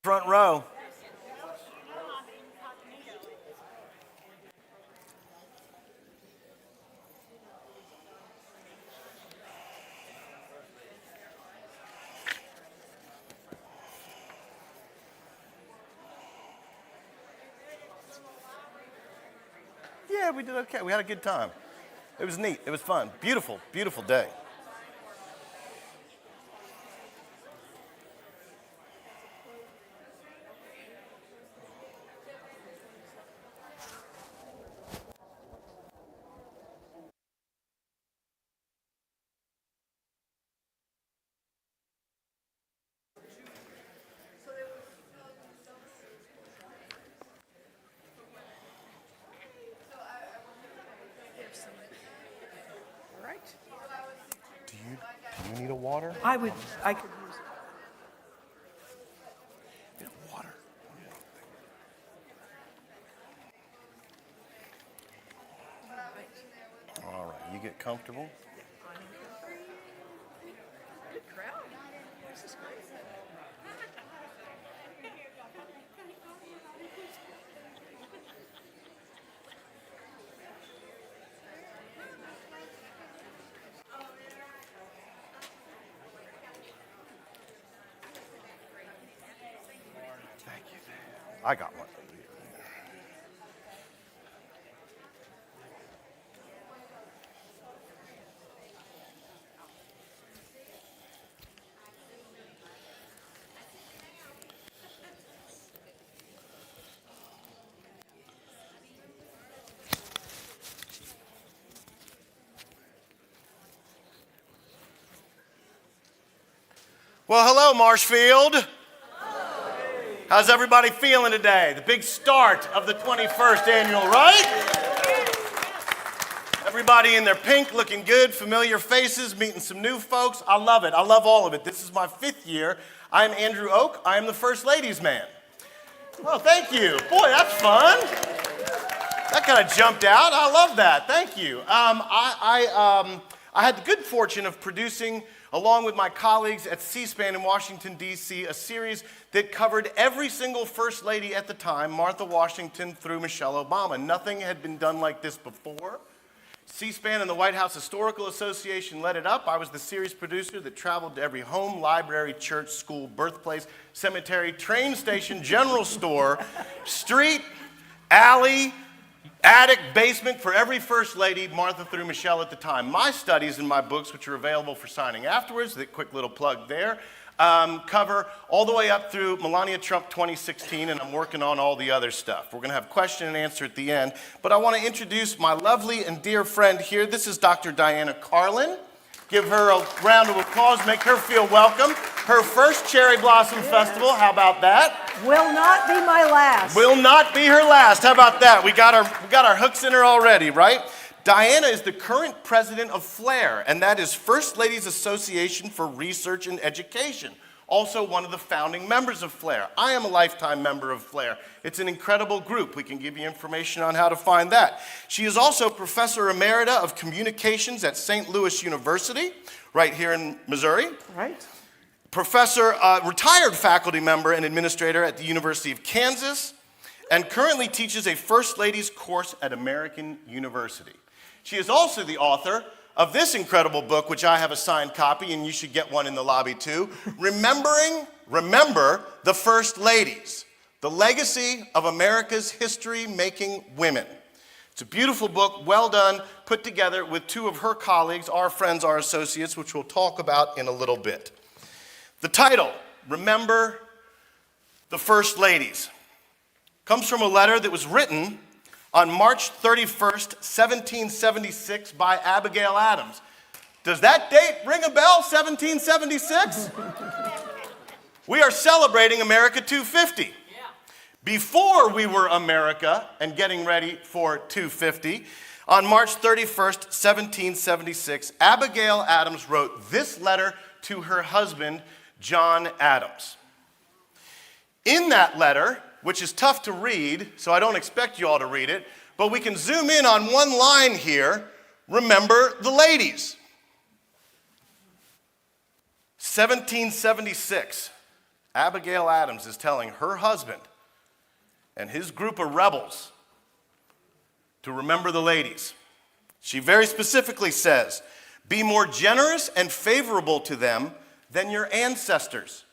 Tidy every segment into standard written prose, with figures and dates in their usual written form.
Front row. Yeah, we did okay. We had a good time. It was neat. It was fun. Beautiful, beautiful day. Right. Do you need a water? I could use it. Yeah, water. All right, you get comfortable. Good crowd. This is great. Thank you. I got one. Well, hello, Marshfield. How's everybody feeling today? The big start of the 21st annual, right? Everybody in their pink, looking good, familiar faces, meeting some new folks. I love it. I love all of it. This is my 5th year. I'm Andrew Oak. I am the First Ladies man. Oh, thank you. Boy, that's fun. That kind of jumped out. I love that. Thank you. I had the good fortune of producing, along with my colleagues at C-SPAN in Washington, D.C., a series that covered every single First Lady at the time, Martha Washington through Michelle Obama. Nothing had been done like this before. C-SPAN and the White House Historical Association led it up. I was the series producer that traveled to every home, library, church, school, birthplace, cemetery, train station, general store, street, alley, attic, basement for every First Lady, Martha through Michelle at the time. My studies and my books, which are available for signing afterwards, that quick little plug there, cover all the way up through Melania Trump 2016, and I'm working on all the other stuff. We're going to have question and answer at the end, but I want to introduce my lovely and dear friend here. This is Dr. Diana Carlin. Give her a round of applause, make her feel welcome. Her first Cherry Blossom Festival, how about that? Will not be my last. Will not be her last. How about that? We got our hooks in her already, right? Diana is the current president of FLAIR, and that is First Ladies Association for Research and Education. Also one of the founding members of FLAIR. I am a lifetime member of FLAIR. It's an incredible group. We can give you information on how to find that. She is also Professor Emerita of Communications at St. Louis University, right here in Missouri. Right. Professor, retired faculty member and administrator at the University of Kansas, and currently teaches a First Ladies course at American University. She is also the author of this incredible book, which I have a signed copy, and you should get one in the lobby too. Remember the First Ladies, the legacy of America's history-making women. It's a beautiful book, well done, put together with 2 of her colleagues, our friends, our associates, which we'll talk about in a little bit. The title, Remember the First Ladies, comes from a letter that was written on March 31st, 1776 by Abigail Adams. Does that date ring a bell, 1776? We are celebrating America 250. Before we were America and getting ready for 250, on March 31st, 1776, Abigail Adams wrote this letter to her husband, John Adams. In that letter, which is tough to read, so I don't expect you all to read it, but we can zoom in on one line here, remember the ladies. 1776. Abigail Adams is telling her husband and his group of rebels to remember the ladies. She very specifically says, be more generous and favorable to them than your ancestors.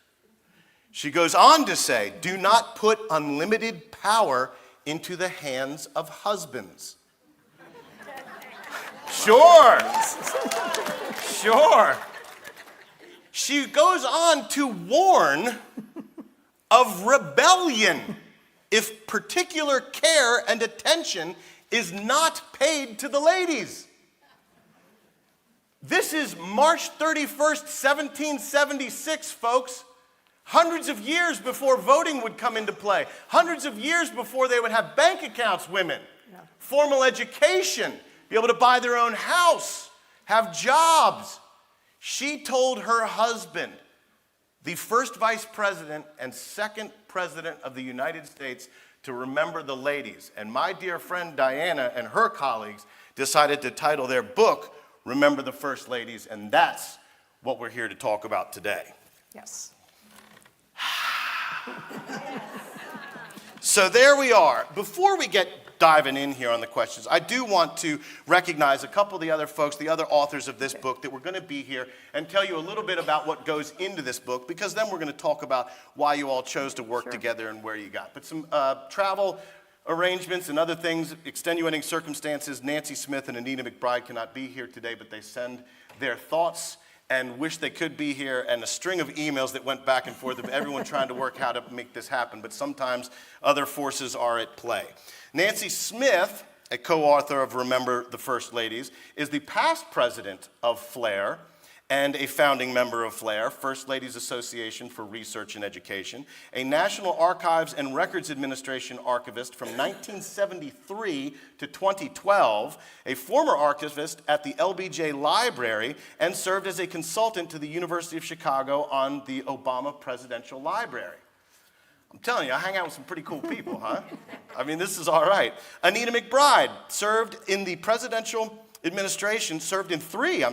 She goes on to say, do not put unlimited power into the hands of husbands. Sure. She goes on to warn of rebellion if particular care and attention is not paid to the ladies. This is March 31st, 1776, folks. Hundreds of years before voting would come into play. Hundreds of years before they would have bank accounts, women. Yeah. Formal education, be able to buy their own house, have jobs. She told her husband, the first vice president and second president of the United States, to remember the ladies. And my dear friend Diana and her colleagues decided to title their book, Remember the First Ladies, and that's what we're here to talk about today. Yes. So there we are. Before we get diving in here on the questions, I do want to recognize a couple of the other folks, the other authors of this book that were going to be here and tell you a little bit about what goes into this book, because then we're going to talk about why you all chose to work together and where you got. But some travel arrangements and other things, extenuating circumstances. Nancy Smith and Anita McBride cannot be here today, but they send their thoughts and wish they could be here, and a string of emails that went back and forth of everyone trying to work how to make this happen, but sometimes other forces are at play. Nancy Smith, a co-author of Remember the First Ladies, is the past president of FLAIR and a founding member of FLAIR, First Ladies Association for Research and Education, a National Archives and Records Administration archivist from 1973 to 2012, a former archivist at the LBJ Library, and served as a consultant to the University of Chicago on the Obama Presidential Library. I'm telling you, I hang out with some pretty cool people, huh? I mean, this is all right. Anita McBride served in the presidential administration, served in three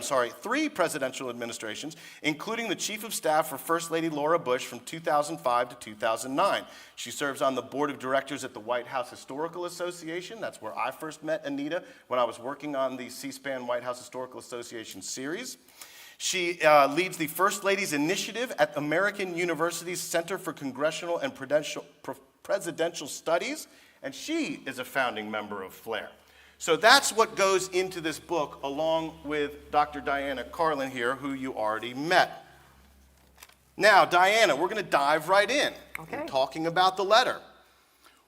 presidential administrations, including the chief of staff for First Lady Laura Bush from 2005 to 2009. She serves on the board of directors at the White House Historical Association. That's where I first met Anita when I was working on the C-SPAN White House Historical Association series. She leads the First Ladies Initiative at American University's Center for Congressional and Presidential Studies, and she is a founding member of FLAIR. So that's what goes into this book, along with Dr. Diana Carlin here, who you already met. Now, Diana, we're going to dive right in, talking about the letter.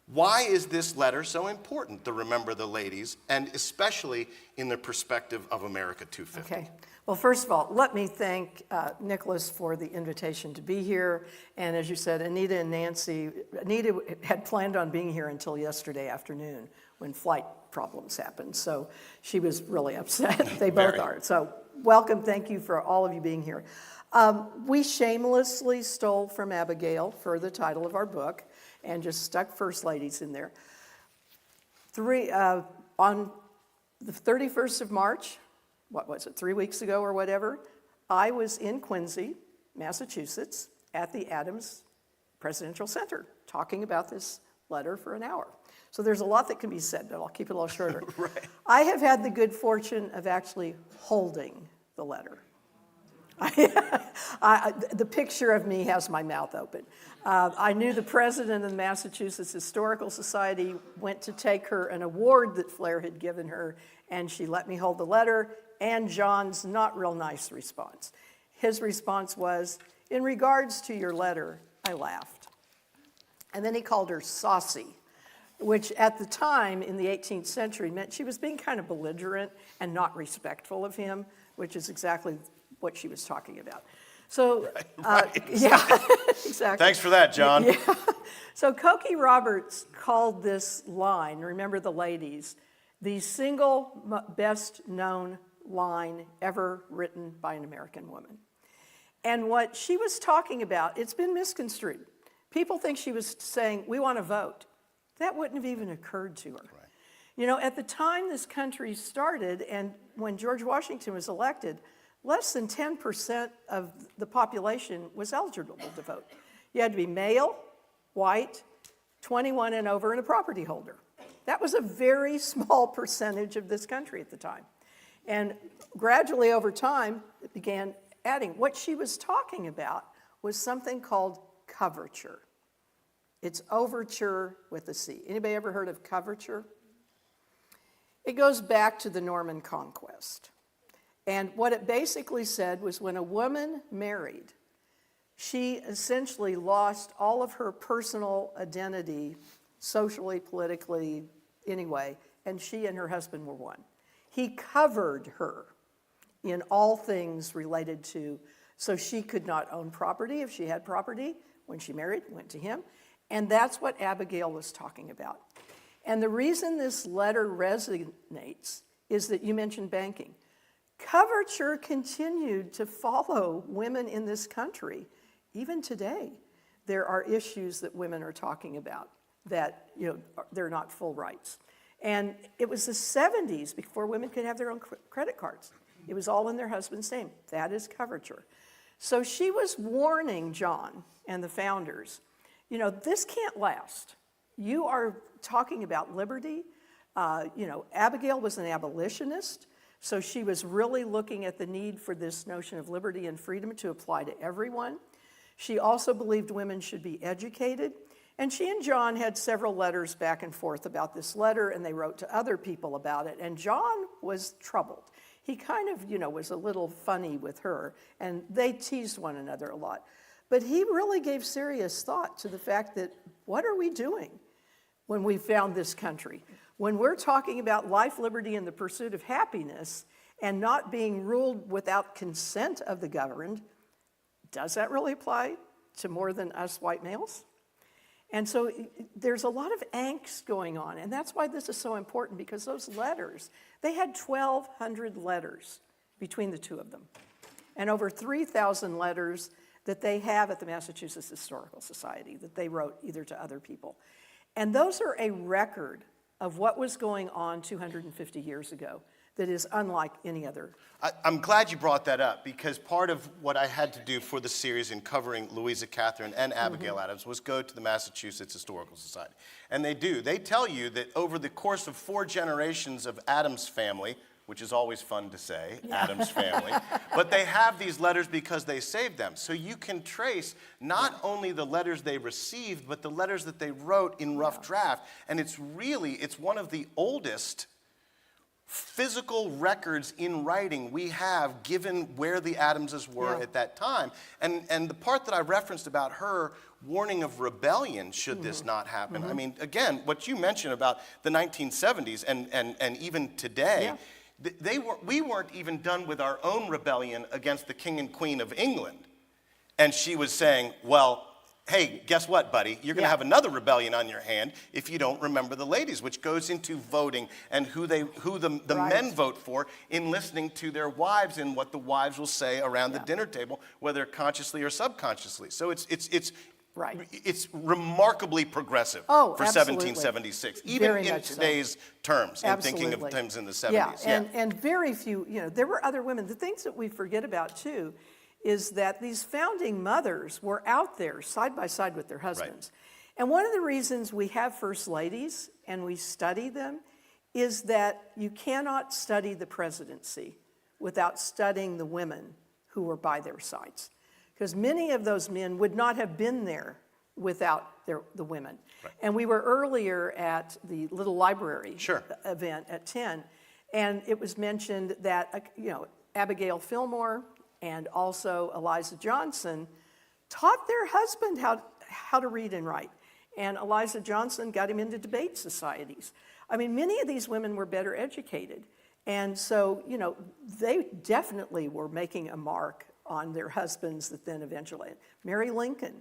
Why is this letter so important to remember the ladies, and especially in the perspective of America 250? Okay. Well, first of all, let me thank Nicholas for the invitation to be here. And as you said, Anita and Nancy, Anita had planned on being here until yesterday afternoon when flight problems happened. So she was really upset. They both are. So welcome. Thank you for all of you being here. We shamelessly stole from Abigail for the title of our book and just stuck First Ladies in there. On the 31st of March, what was it, 3 weeks ago or whatever, I was in Quincy, Massachusetts, at the Adams Presidential Center, talking about this letter for an hour. So there's a lot that can be said, but I'll keep it a little shorter. Right. I have had the good fortune of actually holding the letter. The picture of me has my mouth open. I knew the president of the Massachusetts Historical Society went to take her an award that FLAIR had given her, and she let me hold the letter, and John's not real nice response. His response was, in regards to your letter, I laughed. And then he called her saucy, which at the time in the 18th century meant she was being kind of belligerent and not respectful of him, which is exactly what she was talking about. So, yeah, exactly. Thanks for that, John. Yeah. So Cokie Roberts called this line, remember the ladies, the single best known line ever written by an American woman. And what she was talking about, it's been misconstrued. People think she was saying, we want to vote. That wouldn't have even occurred to her. Right. You know, at the time this country started and when George Washington was elected, less than 10% of the population was eligible to vote. You had to be male, white, 21 and over, and a property holder. That was a very small percentage of this country at the time. And gradually over time, it began adding. What she was talking about was something called coverture. It's overture with a C. Anybody ever heard of coverture? It goes back to the Norman Conquest. And what it basically said was when a woman married, she essentially lost all of her personal identity, socially, politically, anyway, and she and her husband were one. He covered her in all things related to, so she could not own property if she had property. When she married, went to him. And that's what Abigail was talking about. And the reason this letter resonates is that you mentioned banking. Coverture continued to follow women in this country. Even today, there are issues that women are talking about that, they're not full rights. And it was the 70s before women could have their own credit cards. It was all in their husband's name. That is coverture. So she was warning John and the founders, this can't last. You are talking about liberty. Abigail was an abolitionist, so she was really looking at the need for this notion of liberty and freedom to apply to everyone. She also believed women should be educated. And she and John had several letters back and forth about this letter, and they wrote to other people about it. And John was troubled. He kind of, was a little funny with her, and they teased one another a lot. But he really gave serious thought to the fact that, what are we doing when we found this country? When we're talking about life, liberty, and the pursuit of happiness, and not being ruled without consent of the governed, does that really apply to more than us white males? And so there's a lot of angst going on, and that's why this is so important, because those letters, they had 1,200 letters between the two of them, and over 3,000 letters that they have at the Massachusetts Historical Society that they wrote either to other people. And those are a record of what was going on 250 years ago that is unlike any other. I'm glad you brought that up, because part of what I had to do for the series in covering Louisa Catherine and Abigail Adams was go to the Massachusetts Historical Society. And they do. They tell you that over the course of 4 generations of Adams family, which is always fun to say, Adams family, but they have these letters because they saved them. So you can trace not only the letters they received, but the letters that they wrote in rough draft. And it's one of the oldest physical records in writing we have, given where the Adamses were at that time. And the part that I referenced about her warning of rebellion should this not happen. I mean, again, what you mentioned about the 1970s and even today, we weren't even done with our own rebellion against the King and Queen of England. And she was saying, well, hey, guess what, buddy? You're going to have another rebellion on your hand if you don't remember the ladies, which goes into voting and who the men vote for in listening to their wives and what the wives will say around the dinner table, whether consciously or subconsciously. So it's remarkably progressive for 1776, even in today's terms, in thinking of times in the 70s. And very few, there were other women. The things that we forget about, too, is that these founding mothers were out there side by side with their husbands. Right. And one of the reasons we have first ladies and we study them is that you cannot study the presidency without studying the women who were by their sides. Because many of those men would not have been there without the women. Right. And we were earlier at the little library event at 10, and it was mentioned that Abigail Fillmore and also Eliza Johnson taught their husband how to read and write. And Eliza Johnson got him into debate societies. I mean, many of these women were better educated. And so, they definitely were making a mark on their husbands that then eventually. Mary Lincoln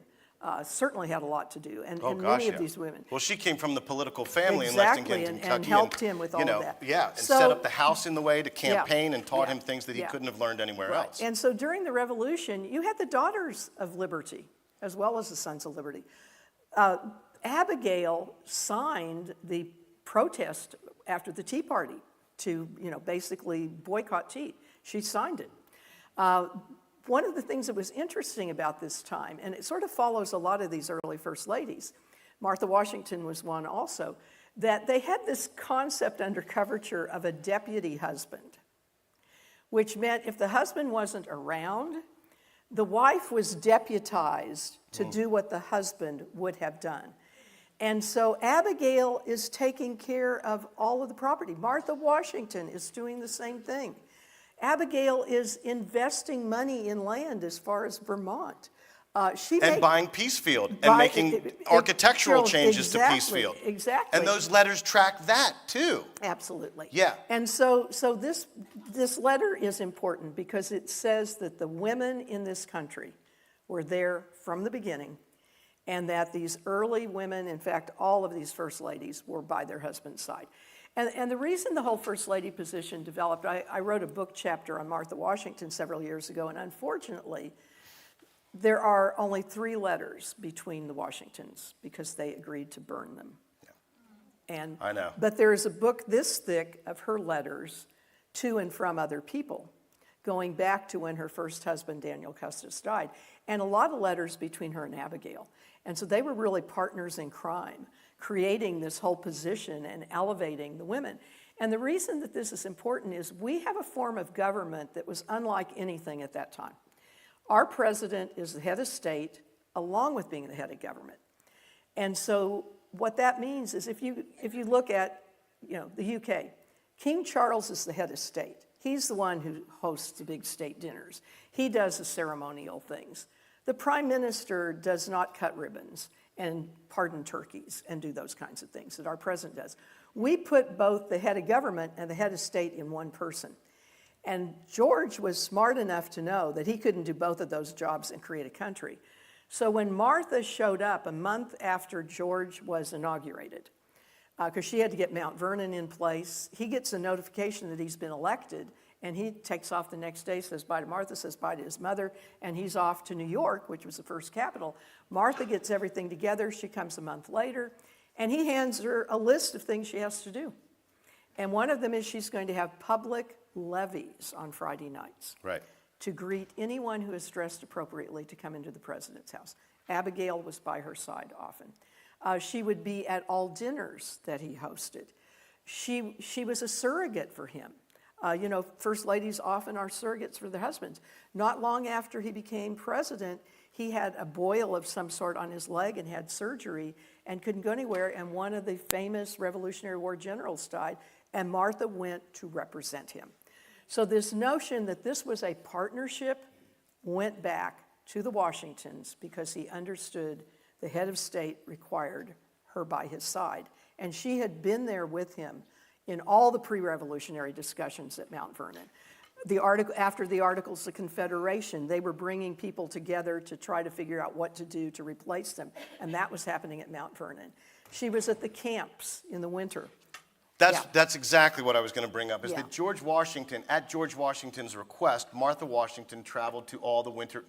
certainly had a lot to do, and many of these women. Well, she came from the political family in Lexington, Kentucky. And helped him with all of that. Yeah, and set up the house in the way to campaign and taught him things that he couldn't have learned anywhere else. And so during the Revolution, you had the Daughters of Liberty as well as the Sons of Liberty. Abigail signed the protest after the Tea Party to, basically boycott tea. She signed it. one of the things that was interesting about this time, and it sort of follows a lot of these early first ladies, Martha Washington was one also, that they had this concept under coverture of a deputy husband, which meant if the husband wasn't around, the wife was deputized to do what the husband would have done. And so Abigail is taking care of all of the property. Martha Washington is doing the same thing. Abigail is investing money in land as far as Vermont. And buying Peacefield and making architectural changes to Peacefield. Exactly. And those letters track that too. Absolutely. Yeah. And so this letter is important because it says that the women in this country were there from the beginning, and that these early women, in fact, all of these first ladies, were by their husband's side. And the reason the whole first lady position developed, I wrote a book chapter on Martha Washington several years ago, and unfortunately, there are only 3 letters between the Washingtons because they agreed to burn them. Yeah. And I know. But there is a book this thick of her letters to and from other people, going back to when her first husband, Daniel Custis, died, and a lot of letters between her and Abigail. And so they were really partners in crime, creating this whole position and elevating the women. And the reason that this is important is we have a form of government that was unlike anything at that time. Our president is the head of state, along with being the head of government. And so what that means is if you look at, the UK, King Charles is the head of state. He's the one who hosts the big state dinners. He does the ceremonial things. The prime minister does not cut ribbons and pardon turkeys and do those kinds of things that our president does. We put both the head of government and the head of state in one person. And George was smart enough to know that he couldn't do both of those jobs and create a country. So when Martha showed up a month after George was inaugurated, because she had to get Mount Vernon in place, he gets a notification that he's been elected, and he takes off the next day, says bye to Martha, says bye to his mother, and he's off to New York, which was the first capital. Martha gets everything together. She comes a month later, and he hands her a list of things she has to do. And one of them is she's going to have public levees on Friday nights. Right. To greet anyone who is dressed appropriately to come into the president's house. Abigail was by her side often. She would be at all dinners that he hosted. She was a surrogate for him. First ladies often are surrogates for their husbands. Not long after he became president, he had a boil of some sort on his leg and had surgery and couldn't go anywhere, and one of the famous Revolutionary War generals died, and Martha went to represent him. So this notion that this was a partnership went back to the Washingtons because he understood the head of state required her by his side. And she had been there with him in all the pre-revolutionary discussions at Mount Vernon. After the Articles of Confederation, they were bringing people together to try to figure out what to do to replace them, and that was happening at Mount Vernon. She was at the camps in the winter. That's exactly what I was going to bring up, is Yeah. that George Washington, at George Washington's request, Martha Washington traveled to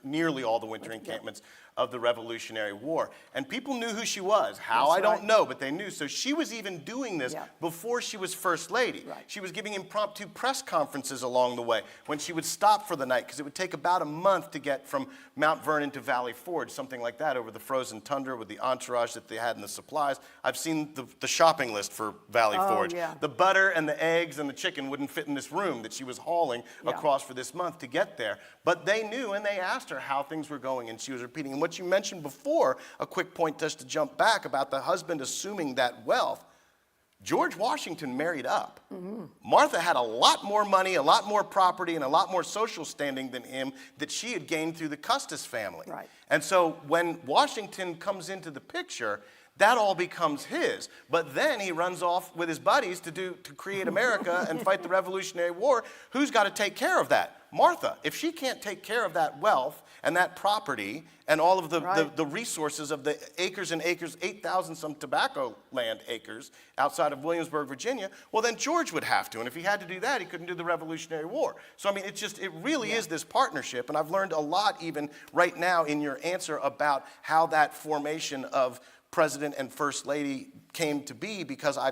nearly all the winter encampments of the Revolutionary War. And people knew who she was. How, I don't know, but they knew. So she was even doing this before she was First Lady. Right. She was giving impromptu press conferences along the way when she would stop for the night, because it would take about a month to get from Mount Vernon to Valley Forge, something like that, over the frozen tundra with the entourage that they had and the supplies. I've seen the shopping list for Valley Forge. Yeah. The butter and the eggs and the chicken wouldn't fit in this room that she was hauling across for this month to get there. But they knew, and they asked her how things were going, and she was repeating. And what you mentioned before, a quick point just to jump back about the husband assuming that wealth, George Washington married up. Mm-hmm. Martha had a lot more money, a lot more property, and a lot more social standing than him that she had gained through the Custis family. Right. And so when Washington comes into the picture, that all becomes his. But then he runs off with his buddies to create America and fight the Revolutionary War. Who's got to take care of that? Martha. If she can't take care of that wealth and that property and all of the resources of the acres and acres, 8,000 some tobacco land acres outside of Williamsburg, Virginia, well, then George would have to. And if he had to do that, he couldn't do the Revolutionary War. So, I mean, it really is this partnership. And I've learned a lot even right now in your answer about how that formation of President and First Lady came to be, because I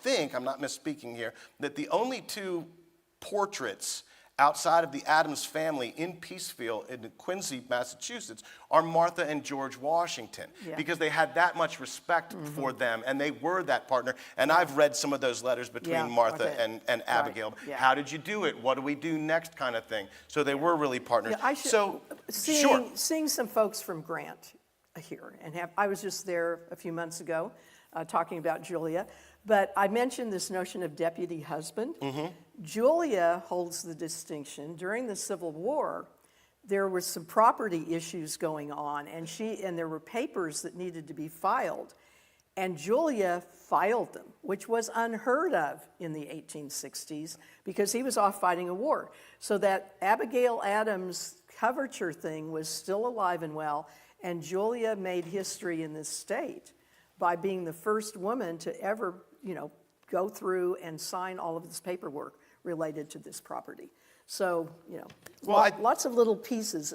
think, I'm not misspeaking here, that the only two portraits outside of the Adams family in Peacefield in Quincy, Massachusetts, are Martha and George Washington, because they had that much respect for them, and they were that partner. And I've read some of those letters between Martha and Abigail. Right. Yeah. How did you do it? What do we do next, kind of thing. So they were really partners. Seeing some folks from Grant here, and I was just there a few months ago talking about Julia, but I mentioned this notion of deputy husband. Julia holds the distinction. During the Civil War, there were some property issues going on, and there were papers that needed to be filed, and Julia filed them, which was unheard of in the 1860s because he was off fighting a war. So that Abigail Adams coverture thing was still alive and well, and Julia made history in this state by being the first woman to ever, go through and sign all of this paperwork related to this property. So, lots of little pieces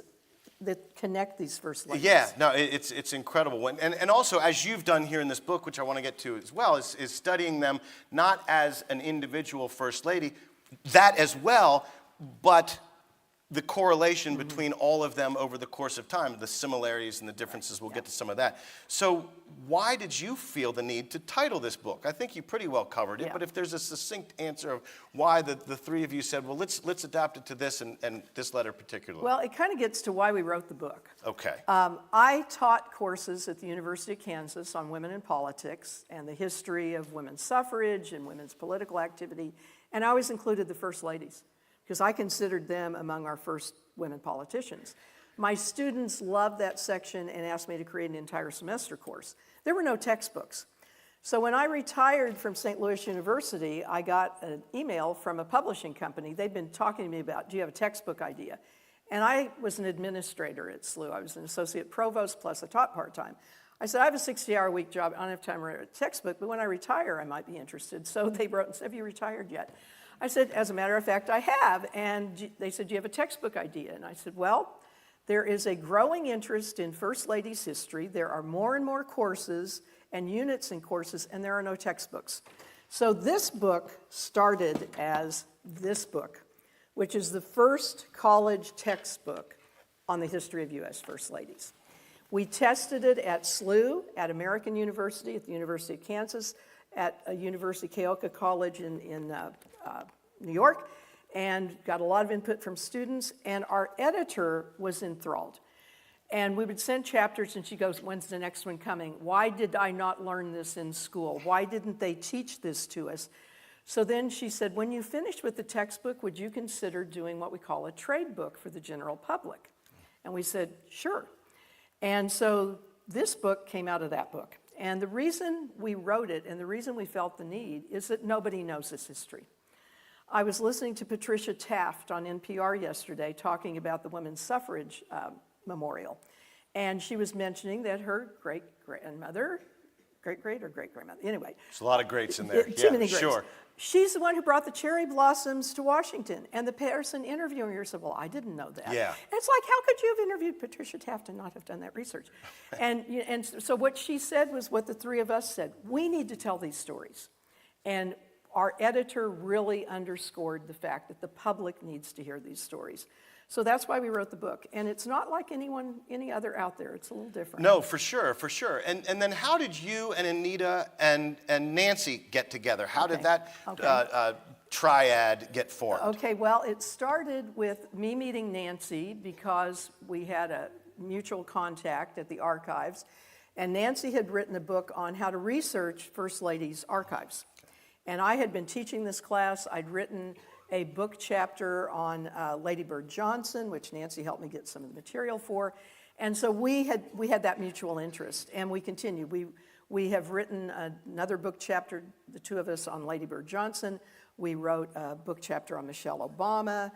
that connect these first ladies. Yeah, no, it's incredible. And also, as you've done here in this book, which I want to get to as well, is studying them not as an individual first lady, that as well, but the correlation between all of them over the course of time, the similarities and the differences. We'll get to some of that. So why did you feel the need to title this book? I think you pretty well covered it, but if there's a succinct answer of why the three of you said, well, let's adapt it to this and this letter particularly. Well, it kind of gets to why we wrote the book. Okay. I taught courses at the University of Kansas on women in politics and the history of women's suffrage and women's political activity, and I always included the first ladies, because I considered them among our first women politicians. My students loved that section and asked me to create an entire semester course. There were no textbooks. So when I retired from St. Louis University, I got an email from a publishing company. They'd been talking to me about, do you have a textbook idea? And I was an administrator at SLU. I was an associate provost, plus I taught part-time. I said, I have a 60-hour-a-week job. I don't have time to write a textbook, but when I retire, I might be interested. So they wrote and said, have you retired yet? I said, as a matter of fact, I have. And they said, do you have a textbook idea? And I said, well, there is a growing interest in First Ladies history. There are more and more courses and units in courses, and there are no textbooks. So this book started as this book, which is the first college textbook on the history of U.S. First Ladies. We tested it at SLU, at American University, at the University of Kansas, at a University Keoka College in New York, and got a lot of input from students, and our editor was enthralled. And we would send chapters, and she goes, when's the next one coming? Why did I not learn this in school? Why didn't they teach this to us? So then she said, when you finish with the textbook, would you consider doing what we call a trade book for the general public? And we said, sure. And so this book came out of that book. And the reason we wrote it and the reason we felt the need is that nobody knows this history. I was listening to Patricia Taft on NPR yesterday talking about the women's suffrage memorial. And she was mentioning that her great-grandmother, great-great-or-great-grandmother, anyway. There's a lot of greats in there. Too many greats. Sure. She's the one who brought the cherry blossoms to Washington. And the person interviewing her said, well, I didn't know that. Yeah. And it's like, how could you have interviewed Patricia Taft and not have done that research? And so what she said was what the three of us said. We need to tell these stories. And our editor really underscored the fact that the public needs to hear these stories. So that's why we wrote the book. And it's not like any other out there. It's a little different. No, for sure, for sure. And then how did you and Anita and Nancy get together? How did that triad get formed? Okay, well, it started with me meeting Nancy because we had a mutual contact at the archives. And Nancy had written a book on how to research First Ladies' archives. And I had been teaching this class. I'd written a book chapter on Lady Bird Johnson, which Nancy helped me get some of the material for. And so we had that mutual interest, and we continued. We have written another book chapter, the two of us, on Lady Bird Johnson. We wrote a book chapter on Michelle Obama.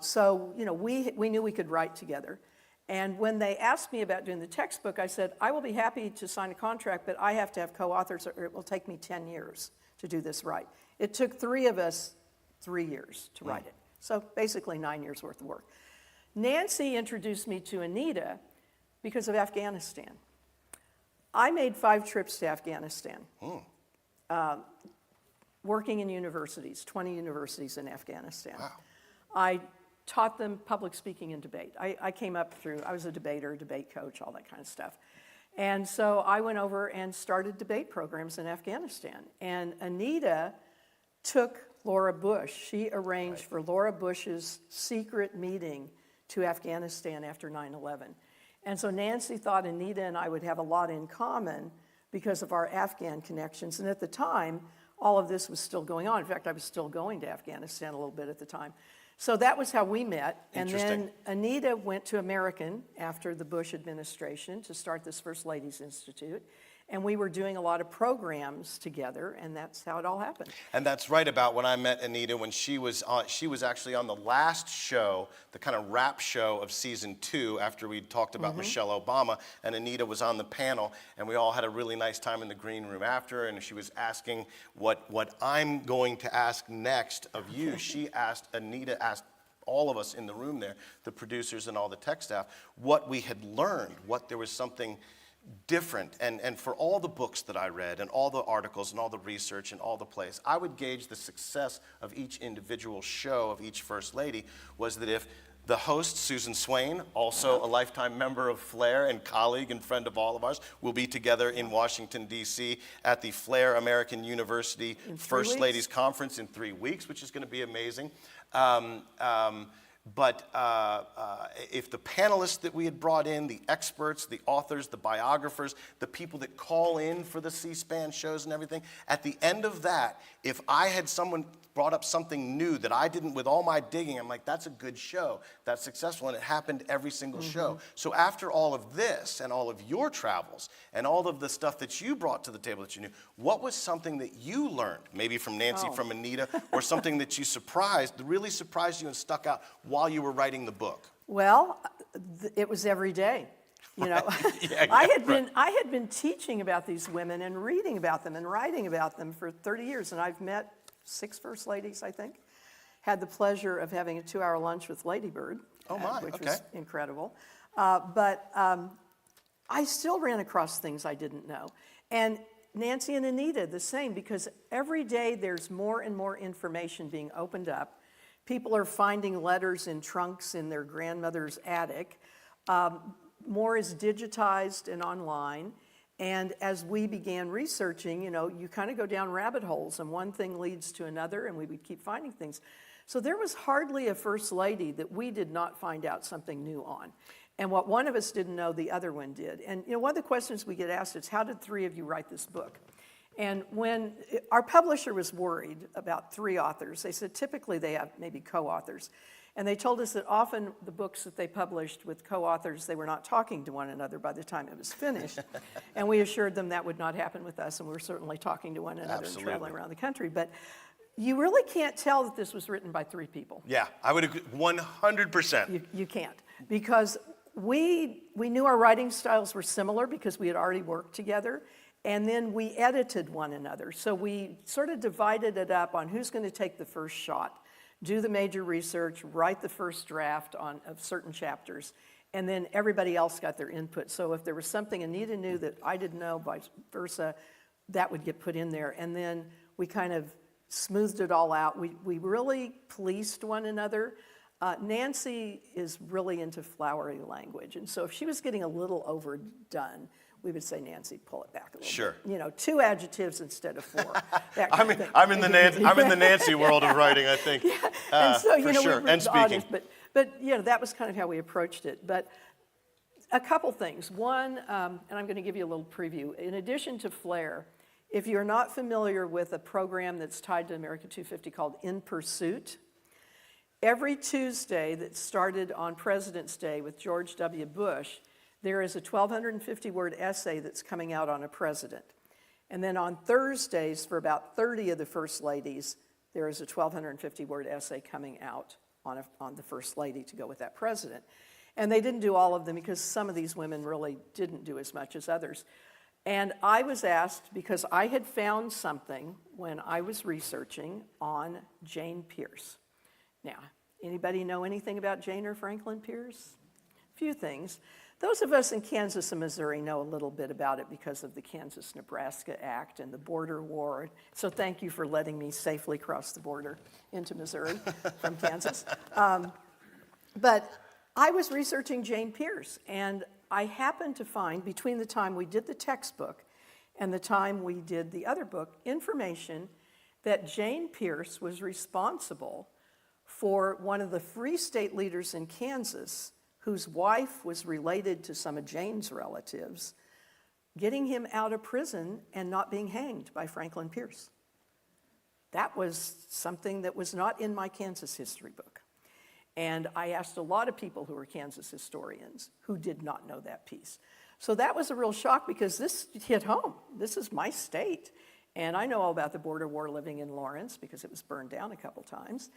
So, we knew we could write together. And when they asked me about doing the textbook, I said, I will be happy to sign a contract, but I have to have co-authors, or it will take me 10 years to do this right. It took three of us 3 years to write it. So basically 9 years worth of work. Nancy introduced me to Anita because of Afghanistan. I made 5 trips to Afghanistan, working in universities, 20 universities in Afghanistan. I taught them public speaking and debate. I came up through, I was a debater, debate coach, all that kind of stuff. And so I went over and started debate programs in Afghanistan. And Anita took Laura Bush. She arranged for Laura Bush's secret meeting to Afghanistan after 9/11. And so Nancy thought Anita and I would have a lot in common because of our Afghan connections. And at the time, all of this was still going on. In fact, I was still going to Afghanistan a little bit at the time. So that was how we met. And then Anita went to American after the Bush administration to start this First Ladies Institute. And we were doing a lot of programs together, and that's how it all happened. And that's right about when I met Anita, when she was actually on the last show, the kind of wrap show of season 2 after we talked about Michelle Obama, and Anita was on the panel, and we all had a really nice time in the green room after, and she was asking what I'm going to ask next of you. Anita asked all of us in the room there, the producers and all the tech staff, what we had learned, what there was something different. And for all the books that I read and all the articles and all the research and all the plays, I would gauge the success of each individual show of each First Lady was that if the host, Susan Swain, also a lifetime member of Flair and colleague and friend of all of ours, will be together in Washington, D.C. at the Flair American University First Ladies Conference in 3 weeks, which is going to be amazing. But if the panelists that we had brought in, the experts, the authors, the biographers, the people that call in for the C-SPAN shows and everything, at the end of that, if I had someone brought up something new that I didn't, with all my digging, I'm like, that's a good show, that's successful, and it happened every single show. So after all of this and all of your travels and all of the stuff that you brought to the table that you knew, what was something that you learned, maybe from Nancy, from Anita, or something that you really surprised you and stuck out while you were writing the book? Well, it was every day. You know, I had been teaching about these women and reading about them and writing about them for 30 years, and I've met 6 First Ladies, I think. Had the pleasure of having a 2-hour lunch with Lady Bird, which was incredible. But I still ran across things I didn't know. And Nancy and Anita, the same, because every day there's more and more information being opened up. People are finding letters in trunks in their grandmother's attic. More is digitized and online. And as we began researching, you know, you kind of go down rabbit holes, and one thing leads to another, and we would keep finding things. So there was hardly a First Lady that we did not find out something new on. And what one of us didn't know, the other one did. And you know, one of the questions we get asked is, how did 3 of you write this book? And when our publisher was worried about 3 authors, they said typically they have maybe co-authors. And they told us that often the books that they published with co-authors, they were not talking to one another by the time it was finished. And we assured them that would not happen with us, and we were certainly talking to one another and traveling around the country. But you really can't tell that this was written by 3 people. Yeah, I would agree 100%. You can't, because we knew our writing styles were similar because we had already worked together. And then we edited one another. So we sort of divided it up on who's going to take the first shot, do the major research, write the first draft of certain chapters, and then everybody else got their input. So if there was something Anita knew that I didn't know, vice versa, that would get put in there. And then we kind of smoothed it all out. We really policed one another. Nancy is really into flowery language. And so if she was getting a little overdone, we would say, Nancy, pull it back a little bit. You know, 2 adjectives instead of 4. I'm in the Nancy world of writing, I think. Yeah. And so, you know, sure. we were And speaking. honest, but you know, that was kind of how we approached it. But a couple things. One, and I'm going to give you a little preview. In addition to Flair, if you're not familiar with a program that's tied to America 250 called In Pursuit, every Tuesday that started on President's Day with George W. Bush, there is a 1,250-word essay that's coming out on a president. And then on Thursdays, for about 30 of the First Ladies, there is a 1,250-word essay coming out on the First Lady to go with that president. And they didn't do all of them because some of these women really didn't do as much as others. And I was asked, because I had found something when I was researching on Jane Pierce. Now, anybody know anything about Jane or Franklin Pierce? A few things. Those of us in Kansas and Missouri know a little bit about it because of the Kansas-Nebraska Act and the border war. So thank you for letting me safely cross the border into Missouri from Kansas. But I was researching Jane Pierce, and I happened to find, between the time we did the textbook and the time we did the other book, information that Jane Pierce was responsible for one of the Free State leaders in Kansas, whose wife was related to some of Jane's relatives, getting him out of prison and not being hanged by Franklin Pierce. That was something that was not in my Kansas history book. And I asked a lot of people who were Kansas historians who did not know that piece. So that was a real shock because this hit home. This is my state. And I know all about the border war living in Lawrence because it was burned down a couple times.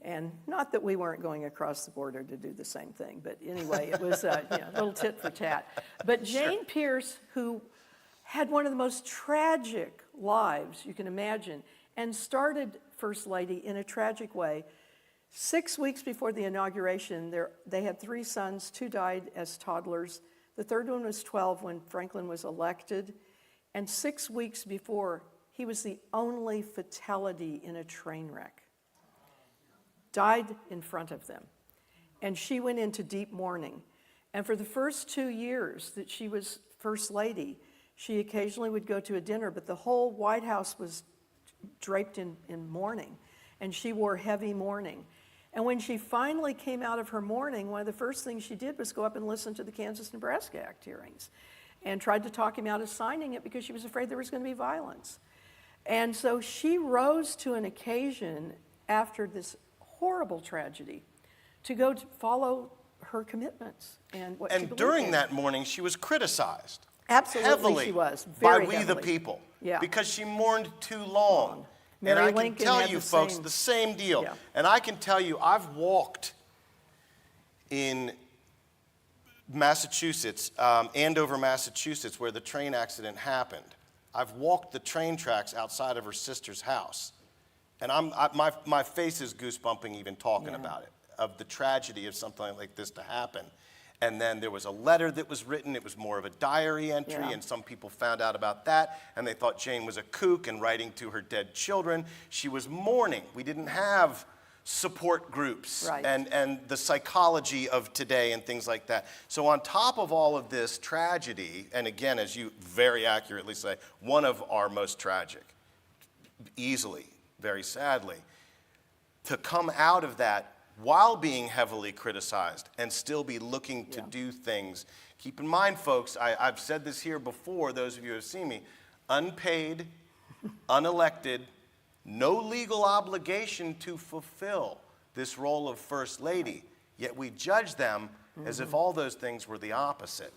And not that we weren't going across the border to do the same thing, but anyway, it was a little tit for tat. But Jane Pierce, who had one of the most tragic lives you can imagine, and started First Lady in a tragic way. 6 weeks before the inauguration, they had 3 sons, 2 died as toddlers. The third one was 12 when Franklin was elected. And 6 weeks before, he was the only fatality in a train wreck. Died in front of them. And she went into deep mourning. And for the first 2 years that she was First Lady, she occasionally would go to a dinner, but the whole White House was draped in mourning. And she wore heavy mourning. And when she finally came out of her mourning, one of the first things she did was go up and listen to the Kansas-Nebraska Act hearings and tried to talk him out of signing it because she was afraid there was going to be violence. And so she rose to an occasion after this horrible tragedy to go to follow her commitments and what she believed during in. that morning, she was criticized. Absolutely, heavily she was. By Very we heavily. the people. Yeah. Because she mourned too long. Mary and I Lincoln can tell had you, the folks, same. the same deal. Yeah. And I can tell you, I've walked in Massachusetts, Andover, Massachusetts, where the train accident happened. I've walked the train tracks outside of her sister's house. And my face is goosebumping even talking about it, of the tragedy of something like this to happen. And then there was a letter that was written. It was more of a diary entry, and some people found out about that, and they thought Jane was a kook and writing to her dead children. She was mourning. We didn't have support groups and the psychology of today and things like that. So on top of all of this tragedy, and again, as you very accurately say, one of our most tragic, easily, very sadly, to come out of that while being heavily criticized and still be looking to do things. Keep in mind, folks, I've said this here before, those of you who have seen me, unpaid, unelected, no legal obligation to fulfill this role of First Lady, yet we judge them as if all those things were the opposite.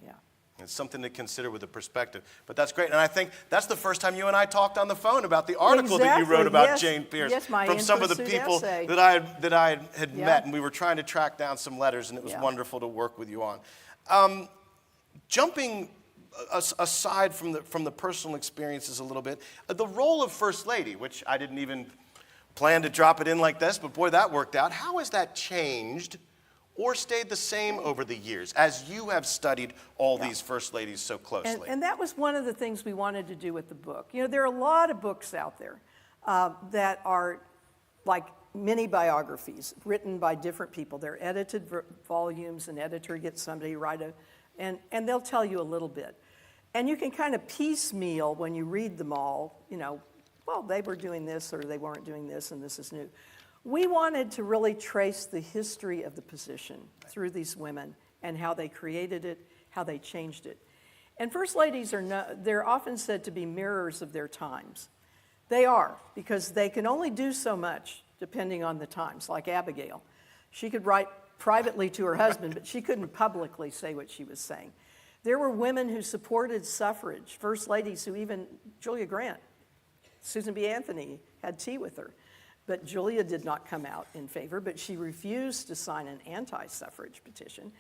Yeah. It's something to consider with a perspective. But that's great. And I think that's the first time you and I talked on the phone about the article that you wrote about Jane Pierce from some of the people that I had met. And we were trying to track down some letters, and it was wonderful to work with you on. Jumping aside from the personal experiences a little bit, the role of First Lady, which I didn't even plan to drop it in like this, but boy, that worked out. How has that changed or stayed the same over the years as you have studied all these First Ladies so closely? And that was one of the things we wanted to do with the book. You know, there are a lot of books out there that are like mini biographies written by different people. They're edited volumes, an editor gets somebody to write and they'll tell you a little bit. And you can kind of piecemeal when you read them all, you know, well, they were doing this or they weren't doing this and this is new. We wanted to really trace the history of the position through these women and how they created it, how they changed it. And First Ladies they're often said to be mirrors of their times. They are, because they can only do so much depending on the times, like Abigail. She could write privately to her husband, but she couldn't publicly say what she was saying. There were women who supported suffrage, First Ladies who even, Julia Grant, Susan B. Anthony had tea with her. But Julia did not come out in favor, but she refused to sign an anti-suffrage petition.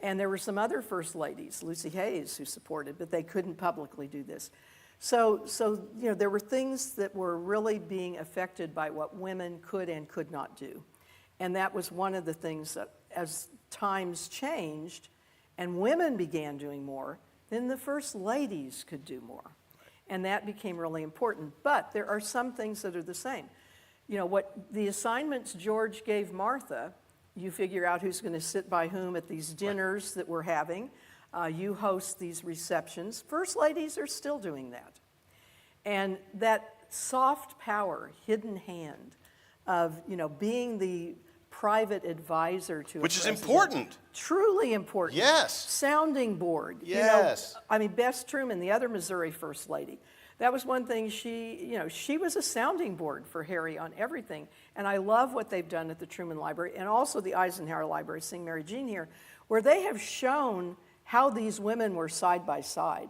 And there were some other First Ladies, Lucy Hayes, who supported, but they couldn't publicly do this. So you know, there were things that were really being affected by what women could and could not do. And that was one of the things that, as times changed and women began doing more, then the first ladies could do more. And that became really important. But there are some things that are the same. You know, what the assignments George gave Martha, you figure out who's going to sit by whom at these dinners that we're having. You host these receptions. First ladies are still doing that. And that soft power, hidden hand of, you know, being the private advisor to Which a is president. important. Truly important. Yes. Sounding board. Yes. You know, I mean, Bess Truman, the other Missouri First Lady, that was one thing she was a sounding board for Harry on everything. And I love what they've done at the Truman Library and also the Eisenhower Library, seeing Mary Jean here, where they have shown how these women were side by side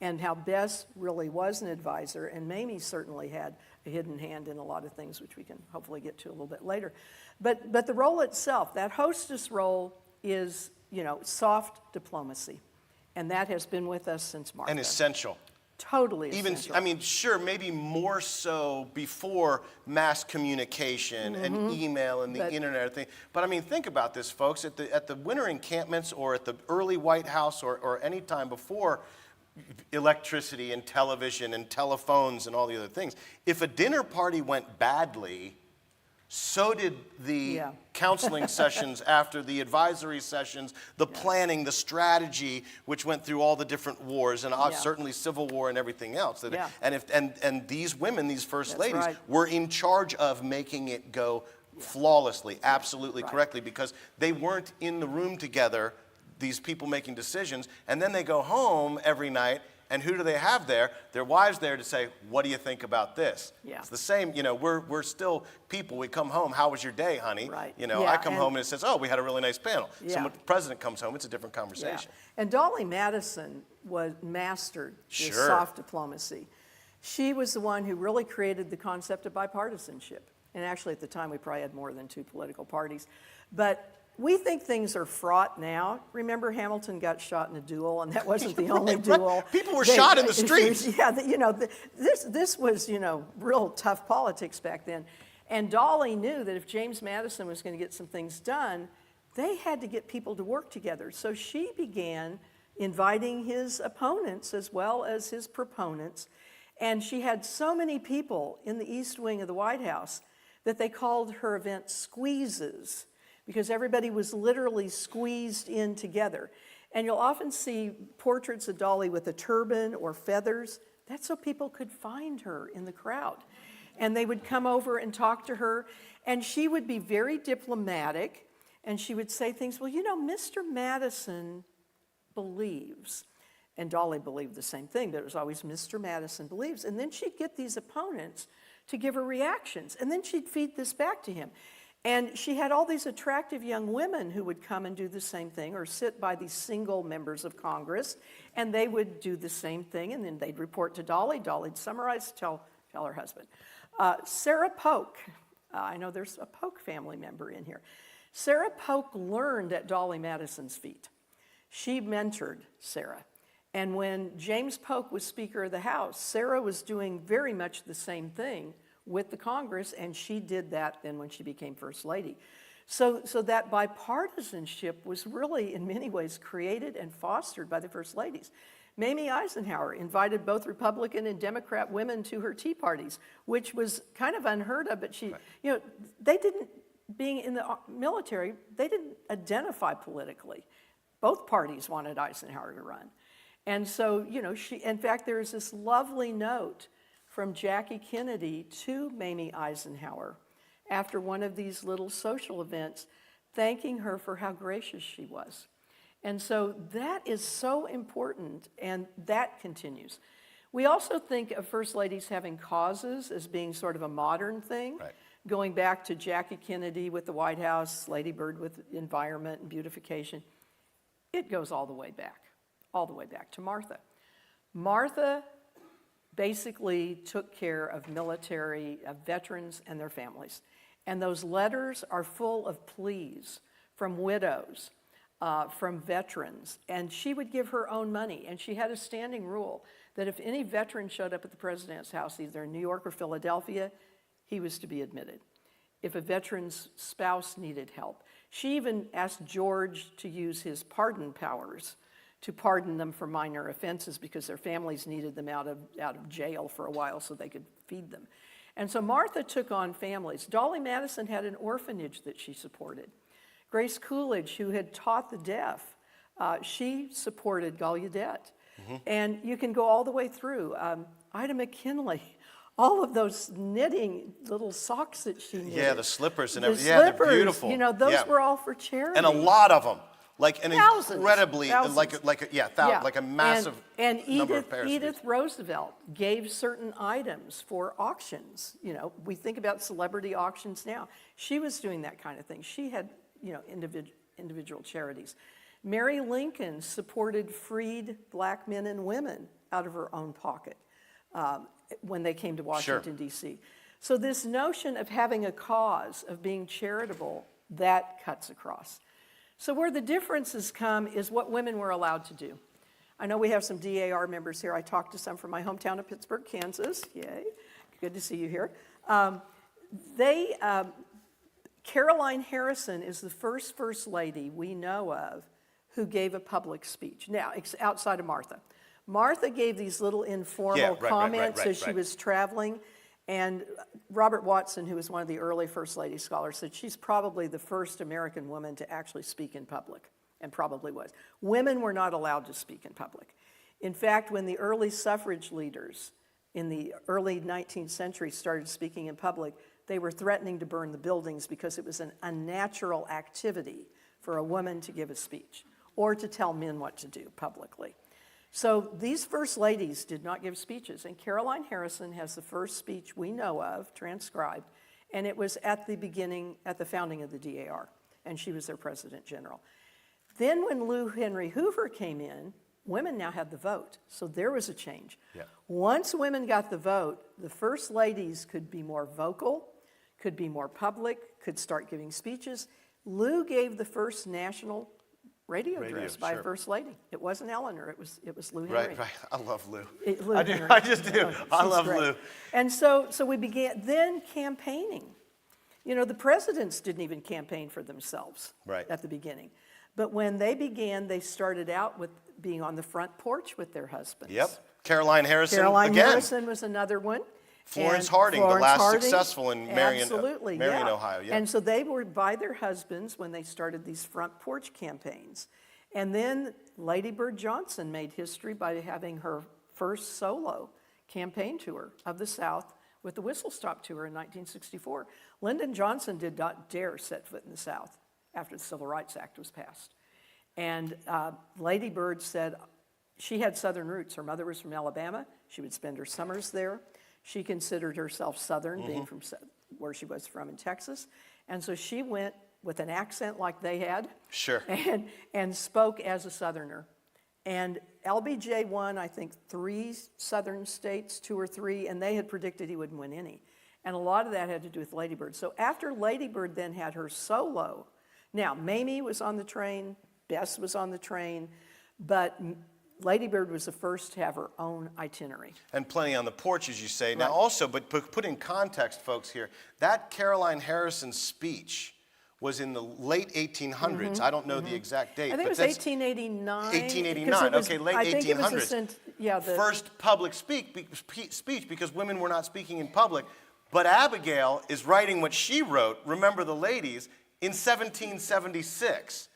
and how Bess really was an advisor, and Mamie certainly had a hidden hand in a lot of things, which we can hopefully get to a little bit later. But the role itself, that hostess role is, you know, soft diplomacy. And that has been with us since Martha. And essential. Totally Even, essential. I mean, sure, maybe more so before mass communication and email and the internet and thing. But I mean, think about this, folks. At the winter encampments or at the early White House or any time before electricity and television and telephones and all the other things, if a dinner party went badly, so did the counseling sessions after the advisory sessions, the planning, the strategy, which went through all the different wars and certainly Civil War and everything else. And these women, these first ladies, were in charge of making it go flawlessly, absolutely correctly, because they weren't in the room together, these people making decisions, and then they go home every night. And who do they have there? Their wives there to say, what do you think about this? Yeah. It's the same, you know, we're still people. We come home, how was your day, honey? Right. You know, I come home and it says, oh, we had a really nice panel. Yeah. The president comes home, it's a different conversation. And Dolly Madison mastered this soft diplomacy. She was the one who really created the concept of bipartisanship. And actually at the time we probably had more than two political parties. But we think things are fraught now. Remember, Hamilton got shot in a duel, and that wasn't the only duel. People were shot in the streets. Yeah, you know, this was, you know, real tough politics back then. And Dolly knew that if James Madison was going to get some things done, they had to get people to work together. So she began inviting his opponents as well as his proponents. And she had so many people in the East Wing of the White House that they called her event squeezes, because everybody was literally squeezed in together. And you'll often see portraits of Dolly with a turban or feathers. That's so people could find her in the crowd. And they would come over and talk to her, and she would be very diplomatic, and she would say things, well, you know, Mr. Madison believes. And Dolly believed the same thing, but it was always Mr. Madison believes. And then she'd get these opponents to give her reactions, and then she'd feed this back to him. And she had all these attractive young women who would come and do the same thing, or sit by these single members of Congress, and they would do the same thing, and then they'd report to Dolly. Dolly'd summarize, tell her husband. Sarah Polk, I know there's a Polk family member in here. Sarah Polk learned at Dolly Madison's feet. She mentored Sarah. And when James Polk was Speaker of the House, Sarah was doing very much the same thing with the Congress, and she did that then when she became First Lady. So that bipartisanship was really, in many ways, created and fostered by the First Ladies. Mamie Eisenhower invited both Republican and Democrat women to her tea parties, which was kind of unheard of, but she, you know, they didn't, being in the military, they didn't identify politically. Both parties wanted Eisenhower to run. And so, you know, in fact, there's this lovely note from Jackie Kennedy to Mamie Eisenhower after one of these little social events, thanking her for how gracious she was. And so that is so important, and that continues. We also think of First Ladies having causes as being sort of a modern thing, going back to Jackie Kennedy with the White House, Lady Bird with environment and beautification. It goes all the way back to Martha. Martha basically took care of military, of veterans and their families. And those letters are full of pleas from widows, from veterans. And she would give her own money. And she had a standing rule that if any veteran showed up at the president's house, either in New York or Philadelphia, he was to be admitted. If a veteran's spouse needed help, She even asked George to use his pardon powers to pardon them for minor offenses because their families needed them out of jail for a while so they could feed them. And so Martha took on families. Dolly Madison had an orphanage that she supported. Grace Coolidge, who had taught the deaf, she supported Gallaudet. And you can go all the way through. Ida McKinley, all of those knitting little socks that she knitted. Yeah, the slippers and The everything. Yeah, slippers, they're beautiful. those were all for charity. And a lot of them. Like an Thousands. incredibly, like a massive and number of pairs. Edith Roosevelt gave certain items for auctions. We think about celebrity auctions now. She was doing that kind of thing. She had, individual charities. Mary Lincoln supported freed black men and women out of her own pocket when they came to Washington, D.C. So this notion of having a cause, of being charitable, that cuts across. So where the differences come is what women were allowed to do. I know we have some DAR members here. I talked to some from my hometown of Pittsburgh, Kansas. Yay. Good to see you here. Caroline Harrison is the first lady we know of who gave a public speech. Now, outside of Martha. Martha gave these little informal comments as she was traveling. And Robert Watson, who was one of the early First Lady scholars, said she's probably the first American woman to actually speak in public, and probably was. Women were not allowed to speak in public. In fact, when the early suffrage leaders in the early 19th century started speaking in public, they were threatening to burn the buildings because it was an unnatural activity for a woman to give a speech or to tell men what to do publicly. So these first ladies did not give speeches, and Caroline Harrison has the first speech we know of, transcribed, and it was at the founding of the DAR, and she was their president general. Then when Lou Henry Hoover came in, women now had the vote, so there was a change. Yeah. Once women got the vote, the first ladies could be more vocal, could be more public, could start giving speeches. Lou gave the first national radio address by a first lady. It wasn't Eleanor, it was Lou Henry. Right. I love Lou. I just do. I love great. Lou. And so we began, then campaigning. The presidents didn't even campaign for themselves at the beginning. But when they began, they started out with being on the front porch with their husbands. Yep. Caroline Harrison Caroline again. Harrison was another one. Florence Harding, the last successful in Marion, Ohio. Yeah. And so they were by their husbands when they started these front porch campaigns. And then Lady Bird Johnson made history by having her first solo campaign tour of the South with the Whistle Stop Tour in 1964. Lyndon Johnson did not dare set foot in the South after the Civil Rights Act was passed. And Lady Bird said she had Southern roots. Her mother was from Alabama. She would spend her summers there. She considered herself Southern, being from where she was from in Texas. And so she went with an accent like they had. Sure. And spoke as a Southerner. And LBJ won, I think, 3 Southern states, 2 or 3, and they had predicted he wouldn't win any. And a lot of that had to do with Lady Bird. So after Lady Bird then had her solo, now Mamie was on the train, Bess was on the train, but Lady Bird was the first to have her own itinerary. And plenty on the porch, as you say. Now also, but put in context, folks, here, that Caroline Harrison speech was in the late 1800s. I don't know the exact date. I think it was 1889. 1889, okay, late 1800s. First public speech because women were not speaking in public. But Abigail is writing what she wrote, Remember the Ladies, in 1776.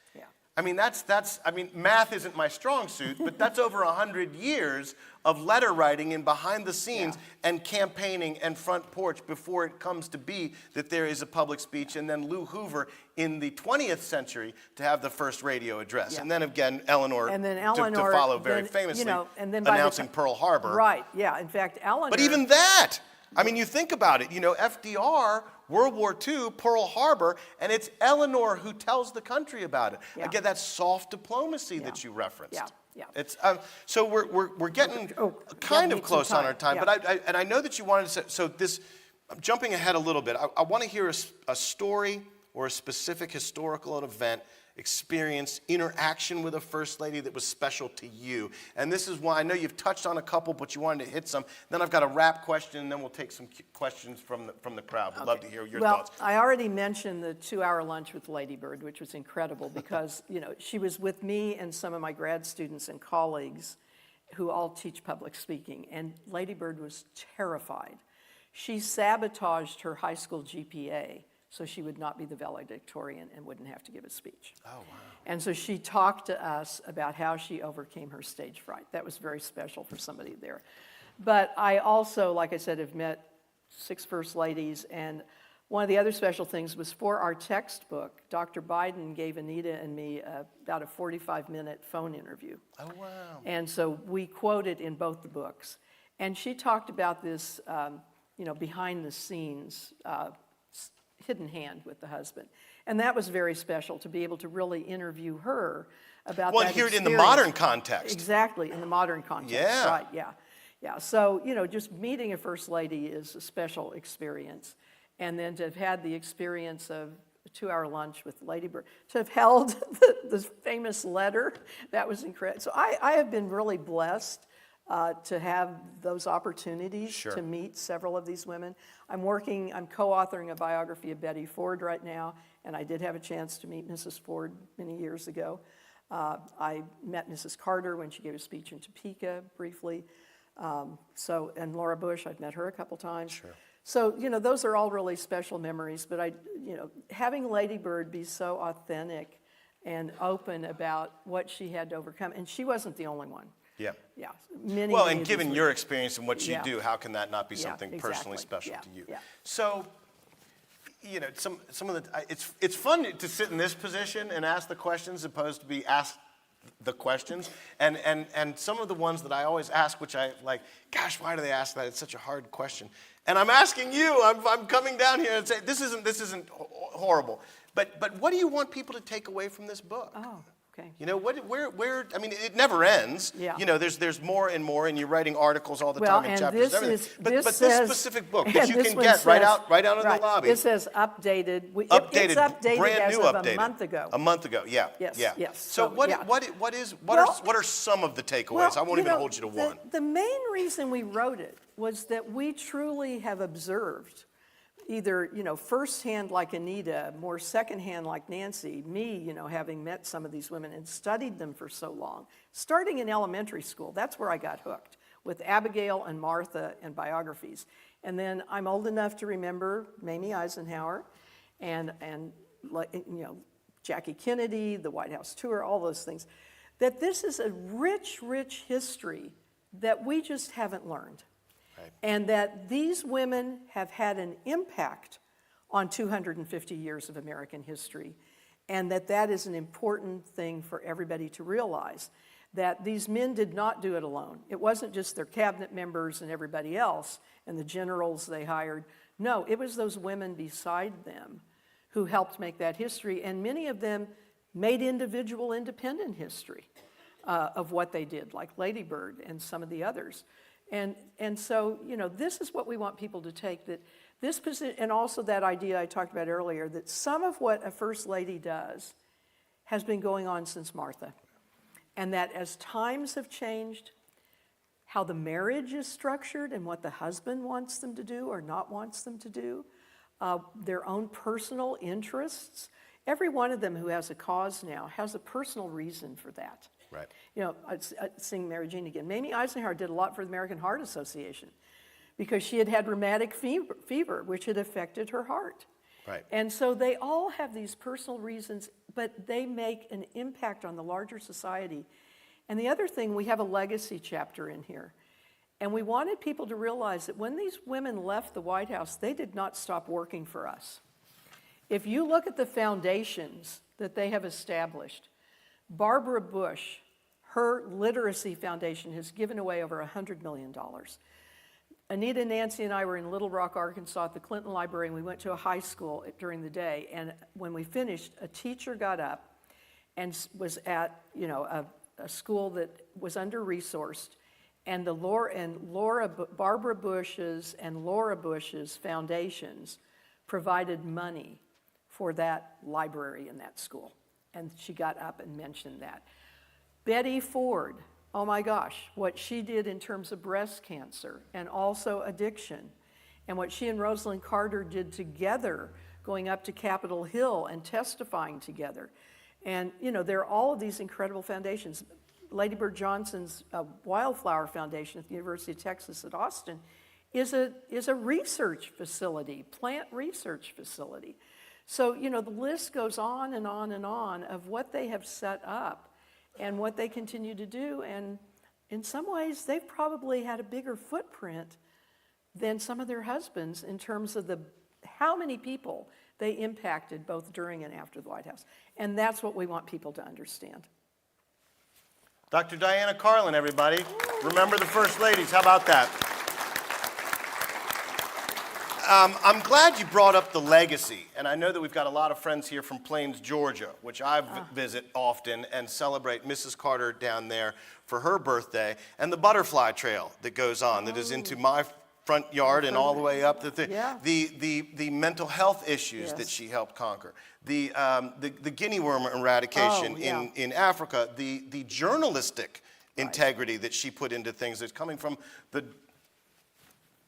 Math isn't my strong suit, but that's over 100 years of letter writing and behind the scenes and campaigning and front porch before it comes to be that there is a public speech. And then Lou Hoover in the 20th century to have the first radio address. And then again, Eleanor, to follow very famously, announcing Pearl Harbor. Right, yeah. In fact, Eleanor. But even that, you think about it, FDR, World War II, Pearl Harbor, and it's Eleanor who tells the country about it. Again, that soft diplomacy that you referenced. Yeah. It's so we're getting kind of close on our time, but I know that you wanted to say, so this, I'm jumping ahead a little bit. I want to hear a story or a specific historical event experience, interaction with a first lady that was special to you? And this is why I know you've touched on a couple, but you wanted to hit some. Then I've got a wrap question, and then we'll take some questions from the crowd. Would love to hear your thoughts. Well, I already mentioned the 2-hour lunch with Lady Bird, which was incredible because, she was with me and some of my grad students and colleagues who all teach public speaking, and Lady Bird was terrified. She sabotaged her high school GPA so she would not be the valedictorian and wouldn't have to give a speech. Oh, wow. And so she talked to us about how she overcame her stage fright. That was very special for somebody there. But I also, like I said, have met 6 first ladies, and one of the other special things was for our textbook, Dr. Biden gave Anita and me about a 45-minute phone interview. Oh, wow. And so we quoted in both the books. And she talked about this, behind the scenes hidden hand with the husband. And that was very special to be able to really interview her about Well, that and hear it in experience. the modern context. Exactly, in the modern context. Yeah. Right, yeah. Yeah, so, just meeting a first lady is a special experience. And then to have had the experience of a 2-hour lunch with Lady Bird, to have held the famous letter, that was incredible. So I have been really blessed to have those opportunities Sure. to meet several of these women. I'm co-authoring a biography of Betty Ford right now, and I did have a chance to meet Mrs. Ford many years ago. I met Mrs. Carter when she gave a speech in Topeka briefly. And Laura Bush, I've met her a couple times. Sure. So, those are all really special memories, but having Lady Bird be so authentic and open about what she had to overcome, and she wasn't the only one. Yeah. Yeah, many. Well, many and of given these your women. experience and what you Yeah. do, how can that not be Yeah, something personally exactly. special Yeah, to you? yeah. So, some of the it's fun to sit in this position and ask the questions, as opposed to be asked the questions. And some of the ones that I always ask, which I like, gosh, why do they ask that? It's such a hard question. And I'm asking you. I'm coming down here and say this isn't horrible. But what do you want people to take away from this book? Oh, okay. Where? I mean, it never ends. Yeah. There's more and more, and you're writing articles all the Well, time in and chapters this and everything. is- But this this says- specific book and that you this can one get right says- out in the lobby. It says updated. It's Updated, updated brand as new of updated. a month ago. A month ago, yeah. Yes, yeah. yes. So So, what yeah. what are some of the takeaways? I won't even hold you to one. The main reason we wrote it was that we truly have observed, either firsthand like Anita, more secondhand like Nancy, me having met some of these women and studied them for so long, starting in elementary school. That's where I got hooked with Abigail and Martha and biographies. And then I'm old enough to remember Mamie Eisenhower and Jackie Kennedy, the White House tour, all those things. That this is a rich, rich history that we just haven't learned. Right. And that these women have had an impact on 250 years of American history, and that is an important thing for everybody to realize, that these men did not do it alone. It wasn't just their cabinet members and everybody else and the generals they hired. No, it was those women beside them who helped make that history, and many of them made individual independent history of what they did, like Lady Bird and some of the others. And so, this is what we want people to take, that this position, and also that idea I talked about earlier, that some of what a first lady does has been going on since Martha. And that as times have changed, how the marriage is structured and what the husband wants them to do or not wants them to do, their own personal interests. Every one of them who has a cause now has a personal reason for that. Right. I'd sing Mary Jean again. Mamie Eisenhower did a lot for the American Heart Association because she had had rheumatic fever, which had affected her heart. Right. And so they all have these personal reasons, but they make an impact on the larger society. And the other thing, we have a legacy chapter in here. And we wanted people to realize that when these women left the White House, they did not stop working for us. If you look at the foundations that they have established, Barbara Bush, her literacy foundation has given away over $100 million. Anita, Nancy, and I were in Little Rock, Arkansas at the Clinton Library, and we went to a high school during the day. And when we finished, a teacher got up and was at a school that was under-resourced, and Barbara Bush's and Laura Bush's foundations provided money for that library in that school. And she got up and mentioned that. Betty Ford, oh my gosh, what she did in terms of breast cancer and also addiction, and what she and Rosalind Carter did together, going up to Capitol Hill and testifying together. And, you know, there are all of these incredible foundations. Lady Bird Johnson's Wildflower Foundation at the University of Texas at Austin is a research facility, plant research facility. So, you know, the list goes on and on and on of what they have set up and what they continue to do. And in some ways, they've probably had a bigger footprint than some of their husbands in terms of how many people they impacted both during and after the White House. And that's what we want people to understand. Dr. Diana Carlin, everybody. Remember the First Ladies. How about that? I'm glad you brought up the legacy, and I know that we've got a lot of friends here from Plains, Georgia, which I visit often and celebrate Mrs. Carter down there for her birthday, and the butterfly trail that goes on, that is into my front yard and all the way up the mental health issues that she helped conquer, the guinea worm eradication in Africa, the journalistic integrity that she put into things that's coming from the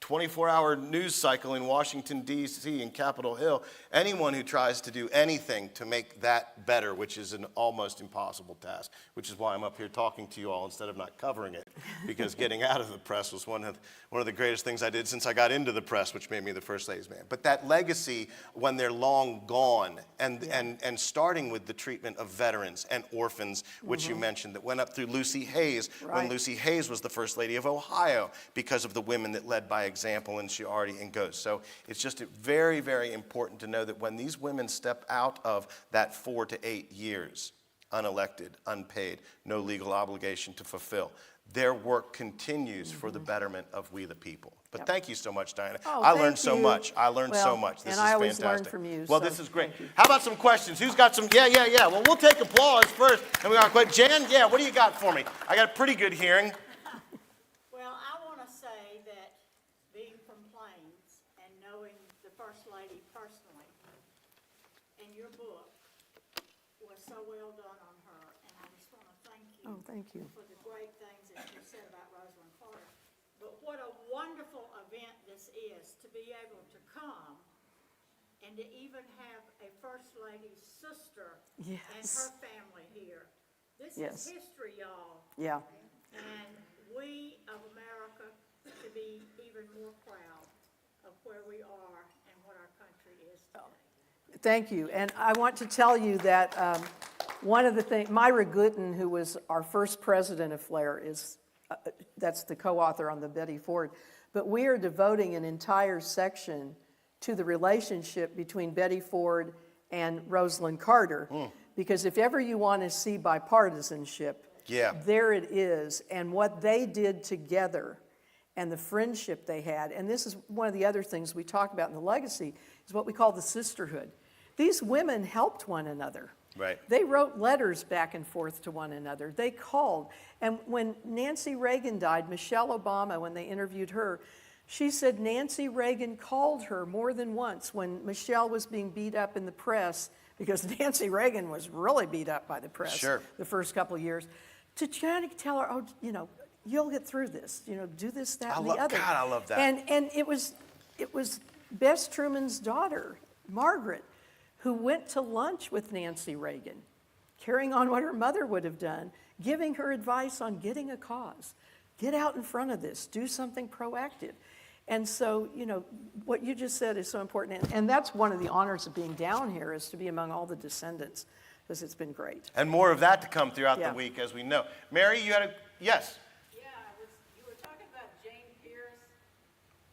24-hour news cycle in Washington, D.C. and Capitol Hill. Anyone who tries to do anything to make that better, which is an almost impossible task, which is why I'm up here talking to you all instead of not covering it, because getting out of the press was one of the greatest things I did since I got into the press, which made me the First Ladies man. But that legacy, when they're long gone, and starting with the treatment of veterans and orphans, which you mentioned, that went up through Lucy Hayes, when Lucy Hayes was the First Lady of Ohio, because of the women that led by example, and she already goes. So it's just very, very important to know that when these women step out of that 4 to 8 years, unelected, unpaid, no legal obligation to fulfill, their work continues for the betterment of we the people. But thank you so much, Diana. I learned so much. I learned so much. This is fantastic. And I always learn from you. Well, this is great. How about some questions? Who's got some? Yeah. Well, we'll take applause first. And we got Jan, what do you got for me? I got a pretty good hearing. Well, I want to say that being from Plains and knowing the First Lady personally, and your book was so well done on her, and I just want to thank you, thank you for the great things that you said about Rosalind Carter. But what a wonderful event this is, to be able to come and to even have a First Lady's sister and her family here. This is history, y'all. Yeah. And we of America to be even more proud of where we are and what our country is today. Thank you. And I want to tell you that one of the things, Myra Gooden, who was our first president of FLAIR, that's the co-author on the Betty Ford. But we are devoting an entire section to the relationship between Betty Ford and Rosalind Carter. Because if ever you want to see bipartisanship, there it is. And what they did together and the friendship they had, and this is one of the other things we talk about in the legacy, is what we call the sisterhood. These women helped one another. Right. They wrote letters back and forth to one another. They called. And when Nancy Reagan died, Michelle Obama, when they interviewed her, she said Nancy Reagan called her more than once when Michelle was being beat up in the press, because Nancy Reagan was really beat up by the press the first couple of years, to try to tell her, you'll get through this, do this, that, and the other. God, I love that. And it was Bess Truman's daughter, Margaret, who went to lunch with Nancy Reagan, carrying on what her mother would have done, giving her advice on getting a cause. Get out in front of this. Do something proactive. And so, what you just said is so important. And that's one of the honors of being down here, is to be among all the descendants, because it's been great. And more of that to come throughout the week, as we know. Mary, you had yes? Yeah, you were talking about Jane Pierce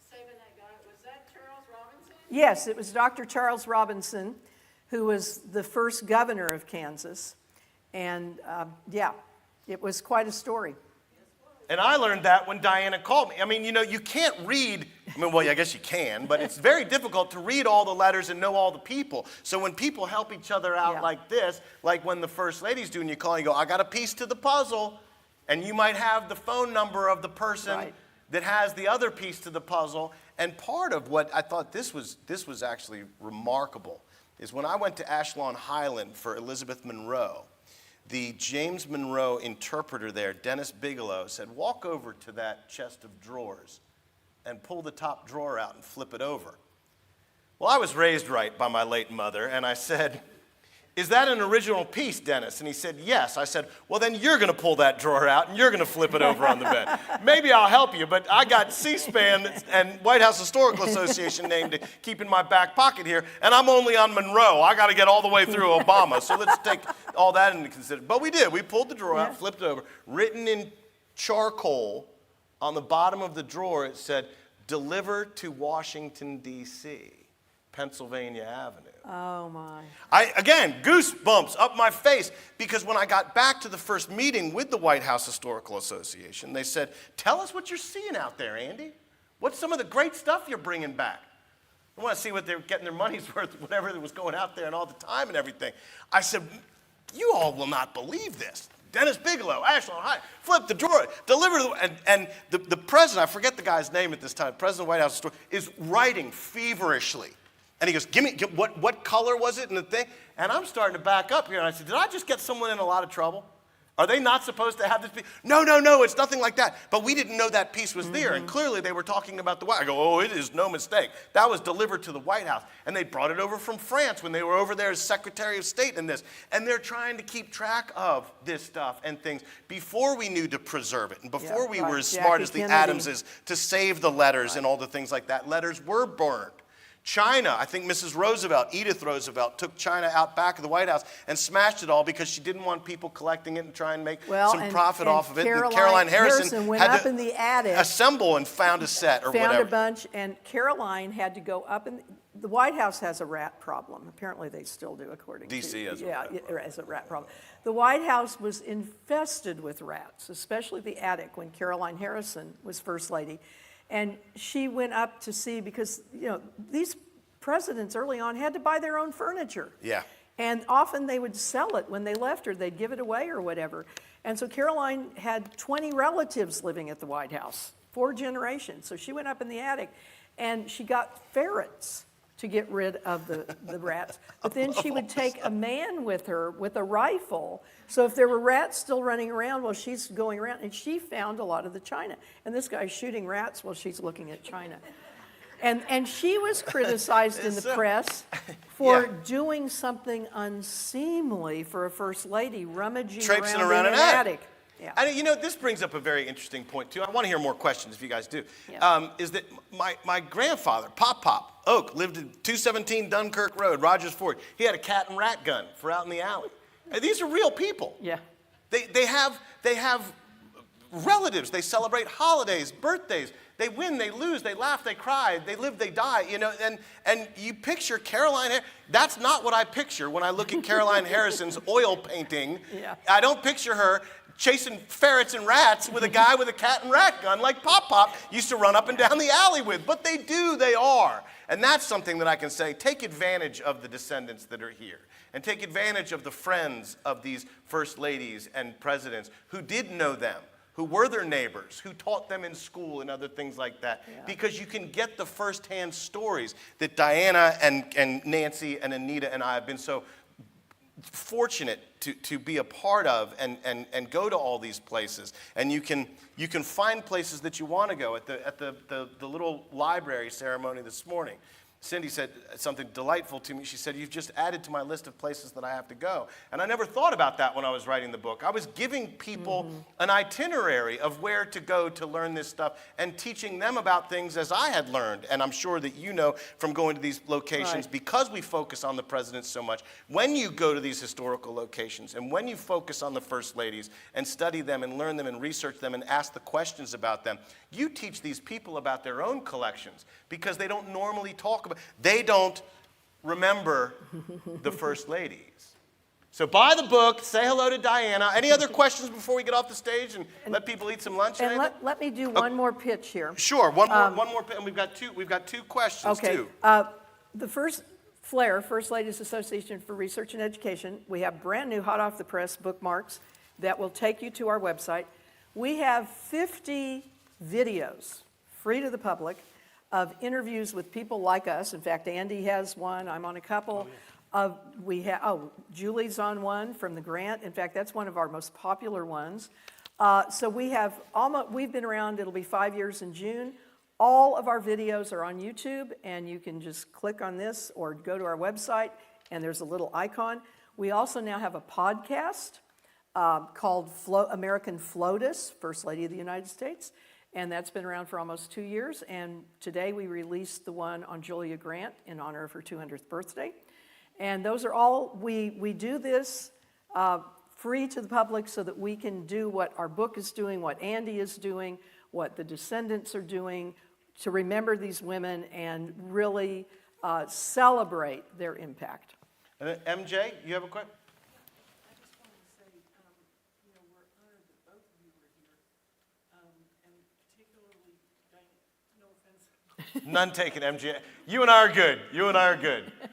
saving that guy. Was that Charles Robinson? Yes, it was Dr. Charles Robinson, who was the first governor of Kansas. And it was quite a story. And I learned that when Diana called me. I mean, you can't read, I guess you can, but it's very difficult to read all the letters and know all the people. So when people help each other out like this, like when the First Ladies do, and you call and you go, I got a piece to the puzzle, and you might have the phone number of the person that has the other piece to the puzzle. And part of what I thought this was actually remarkable is when I went to Ashlon Highland for Elizabeth Monroe, the James Monroe interpreter there, Dennis Bigelow, said, walk over to that chest of drawers and pull the top drawer out and flip it over. Well, I was raised right by my late mother, and I said, is that an original piece, Dennis? And he said, yes. I said, well, then you're going to pull that drawer out and you're going to flip it over on the bed. Maybe I'll help you, but I got C-SPAN and White House Historical Association name to keep in my back pocket here, and I'm only on Monroe. I got to get all the way through Obama, so let's take all that into consideration. But we did. We pulled the drawer out, flipped it over. Written in charcoal on the bottom of the drawer, it said, deliver to Washington, D.C., Pennsylvania Avenue. Oh, my. Again, goosebumps up my face, because when I got back to the first meeting with the White House Historical Association, they said, tell us what you're seeing out there, Andy. What's some of the great stuff you're bringing back? I want to see what they're getting their money's worth, whatever was going out there and all the time and everything. I said, you all will not believe this. Dennis Bigelow, Ashlon High, flip the drawer, deliver and the president, I forget the guy's name at this time, president of the White House is writing feverishly. And he goes, what color was it in the thing? And I'm starting to back up here. And I said, did I just get someone in a lot of trouble? Are they not supposed to have this piece? No, it's nothing like that. But we didn't know that piece was there. And clearly they were talking about the White House. I go, oh, it is no mistake. That was delivered to the White House. And they brought it over from France when they were over there as Secretary of State in this. And they're trying to keep track of this stuff and things before we knew to preserve it. And before we were as smart as the Adamses to save the letters and all the things like that. Letters were burned. China, I think Mrs. Roosevelt, Edith Roosevelt, took China out back of the White House and smashed it all because she didn't want people collecting it and try and make some profit off of it. And Caroline Harrison went had up to in the attic, assemble and found a set or whatever. Found a bunch, and Caroline had to go up in the White House has a rat problem. Apparently they still do, according to DC has a rat problem. The White House was infested with rats, especially the attic when Caroline Harrison was First Lady. And she went up to see, because, these presidents early on had to buy their own furniture. Yeah. And often they would sell it when they left, or they'd give it away or whatever. And so Caroline had 20 relatives living at the White House, 4 generations. So she went up in the attic and she got ferrets to get rid of the rats. But then she would take a man with her with a rifle. So if there were rats still running around while she's going around, and she found a lot of the china. And this guy's shooting rats while she's looking at china. And she was criticized in the press for doing something unseemly for a first lady, rummaging around in an attic. Yeah. And this brings up a very interesting point too. I want to hear more questions if you guys do. Yeah. Is that my grandfather, Pop Oak, lived at 217 Dunkirk Road, Rogers Ford. He had a cat and rat gun for out in the alley. And these are real people. Yeah. They have relatives. They celebrate holidays, birthdays. They win, they lose, they laugh, they cry, they live, they die, and you picture Caroline, that's not what I picture when I look at Caroline Harrison's oil painting. Yeah. I don't picture her chasing ferrets and rats with a guy with a cat and rat gun like Pop used to run up and down the alley with, but they are. And that's something that I can say, take advantage of the descendants that are here. And take advantage of the friends of these first ladies and presidents who did know them, who were their neighbors, who taught them in school and other things like that. Yeah. Because you can get the firsthand stories that Diana and Nancy and Anita and I have been so fortunate to be a part of and go to all these places. And you can find places that you want to go. At the little library ceremony this morning, Cindy said something delightful to me. She said, you've just added to my list of places that I have to go. And I never thought about that when I was writing the book. I was giving people an itinerary of where to go to learn this stuff and teaching them about things as I had learned. And I'm sure that you know from going to these locations, because we focus on the presidents so much, when you go to these historical locations and when you focus on the first ladies and study them and learn them and research them and ask the questions about them, you teach these people about their own collections because they don't normally talk about, they don't remember the first ladies. So buy the book, say hello to Diana. Any other questions before we get off the stage and let people eat some lunch? And let me do one more pitch here. Sure, one more, and we've got two questions too. The first FLAIR, First Ladies Association for Research and Education, we have brand new hot off the press bookmarks that will take you to our website. We have 50 videos, free to the public, of interviews with people like us. In fact, Andy has one, I'm on a couple, Julie's on one from the grant. In fact, that's one of our most popular ones. So we've been around, it'll be 5 years in June. All of our videos are on YouTube, and you can just click on this or go to our website, and there's a little icon. We also now have a podcast called American FLOTUS, First Lady of the United States, and that's been around for almost 2 years. And today we released the one on Julia Grant in honor of her 200th birthday. And those are all, we do this free to the public so that we can do what our book is doing, what Andy is doing, what the descendants are doing, to remember these women and really celebrate their impact. And then MJ, you have a question? I just wanted to say, we're honored that both of you were here, and particularly Diane, no offense, None taken, MJ. You and I are good. You and I are good. but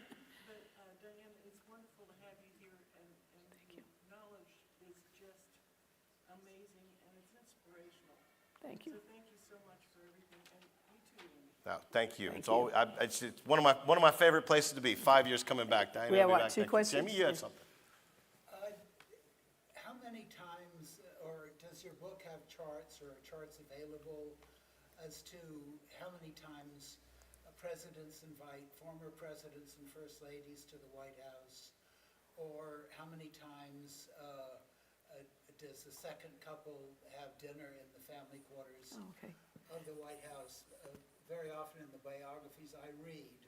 Diane, it's wonderful to have you here, and your knowledge is just amazing, and it's inspirational. Thank you. So thank you so much for everything, and you too, Andy. No, thank you. Thank It's you. always, it's one of my favorite places to be. 5 years coming back. Diana, We have, I'll be what, back 2 next year. questions? Jamie, you had something. How many times, or does your book have charts or are charts available as to how many times presidents invite former presidents and first ladies to the White House? Or how many times does the second couple have dinner in the family quarters Oh, okay. of the White House? Very often in the biographies I read,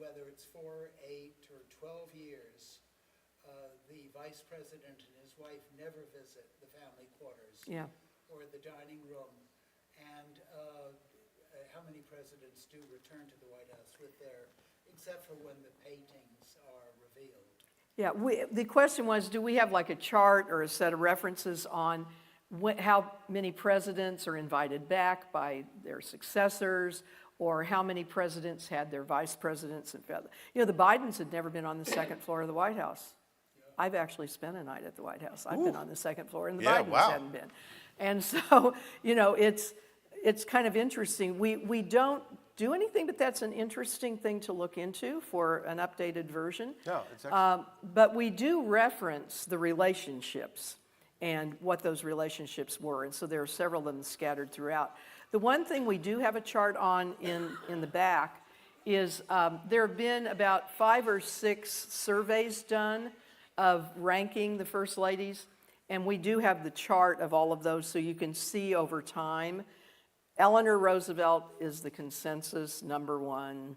whether it's 4, 8, or 12 years, the vice president and his wife never visit the family quarters Yeah. or the dining room. And how many presidents do return to the White House except for when the paintings are revealed? Yeah, the question was, do we have like a chart or a set of references on how many presidents are invited back by their successors, or how many presidents had their vice presidents? The Bidens had never been on the second floor of the White House. I've actually spent a night at the White House. I've been on the second floor, and the Yeah, Bidens wow. hadn't been. And so, it's kind of interesting. We don't do anything, but that's an interesting thing to look into for an updated version. No, it's excellent. But we do reference the relationships and what those relationships were, and so there are several of them scattered throughout. The one thing we do have a chart on in the back is there have been about 5 or 6 surveys done of ranking the first ladies, and we do have the chart of all of those so you can see over time. Eleanor Roosevelt is the consensus #1,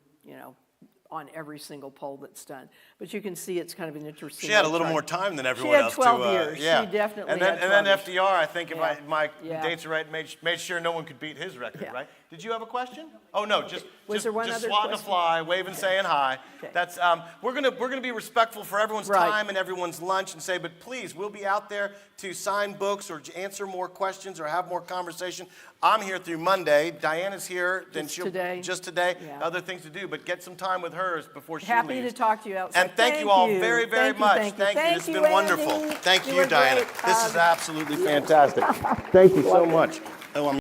on every single poll that's done. But you can see it's kind of an interesting. She had a little chart. more time than everyone She had else. 12 to, years. Yeah. She definitely and then, had And then 12 years. FDR, I think, Yeah. if my Yeah. dates are right, made sure no one could beat his record, Yeah. right? Did you have a question? Oh no, just there one other swatting a question? fly, waving, saying hi. Okay. That's we're gonna be respectful for everyone's Right. time and everyone's lunch, and say, but please, we'll be out there to sign books or answer more questions or have more conversation. I'm here through Monday. Diana's here, then Just she'll today. just today. Yeah. Other things to do, but get some time with hers before she Happy leaves. to talk to you outside. And thank you all very, very much. Thank you. It's been wonderful. Andy. Thank You you, were Diana. great. This is absolutely fantastic. Thank you so much. Oh, I'm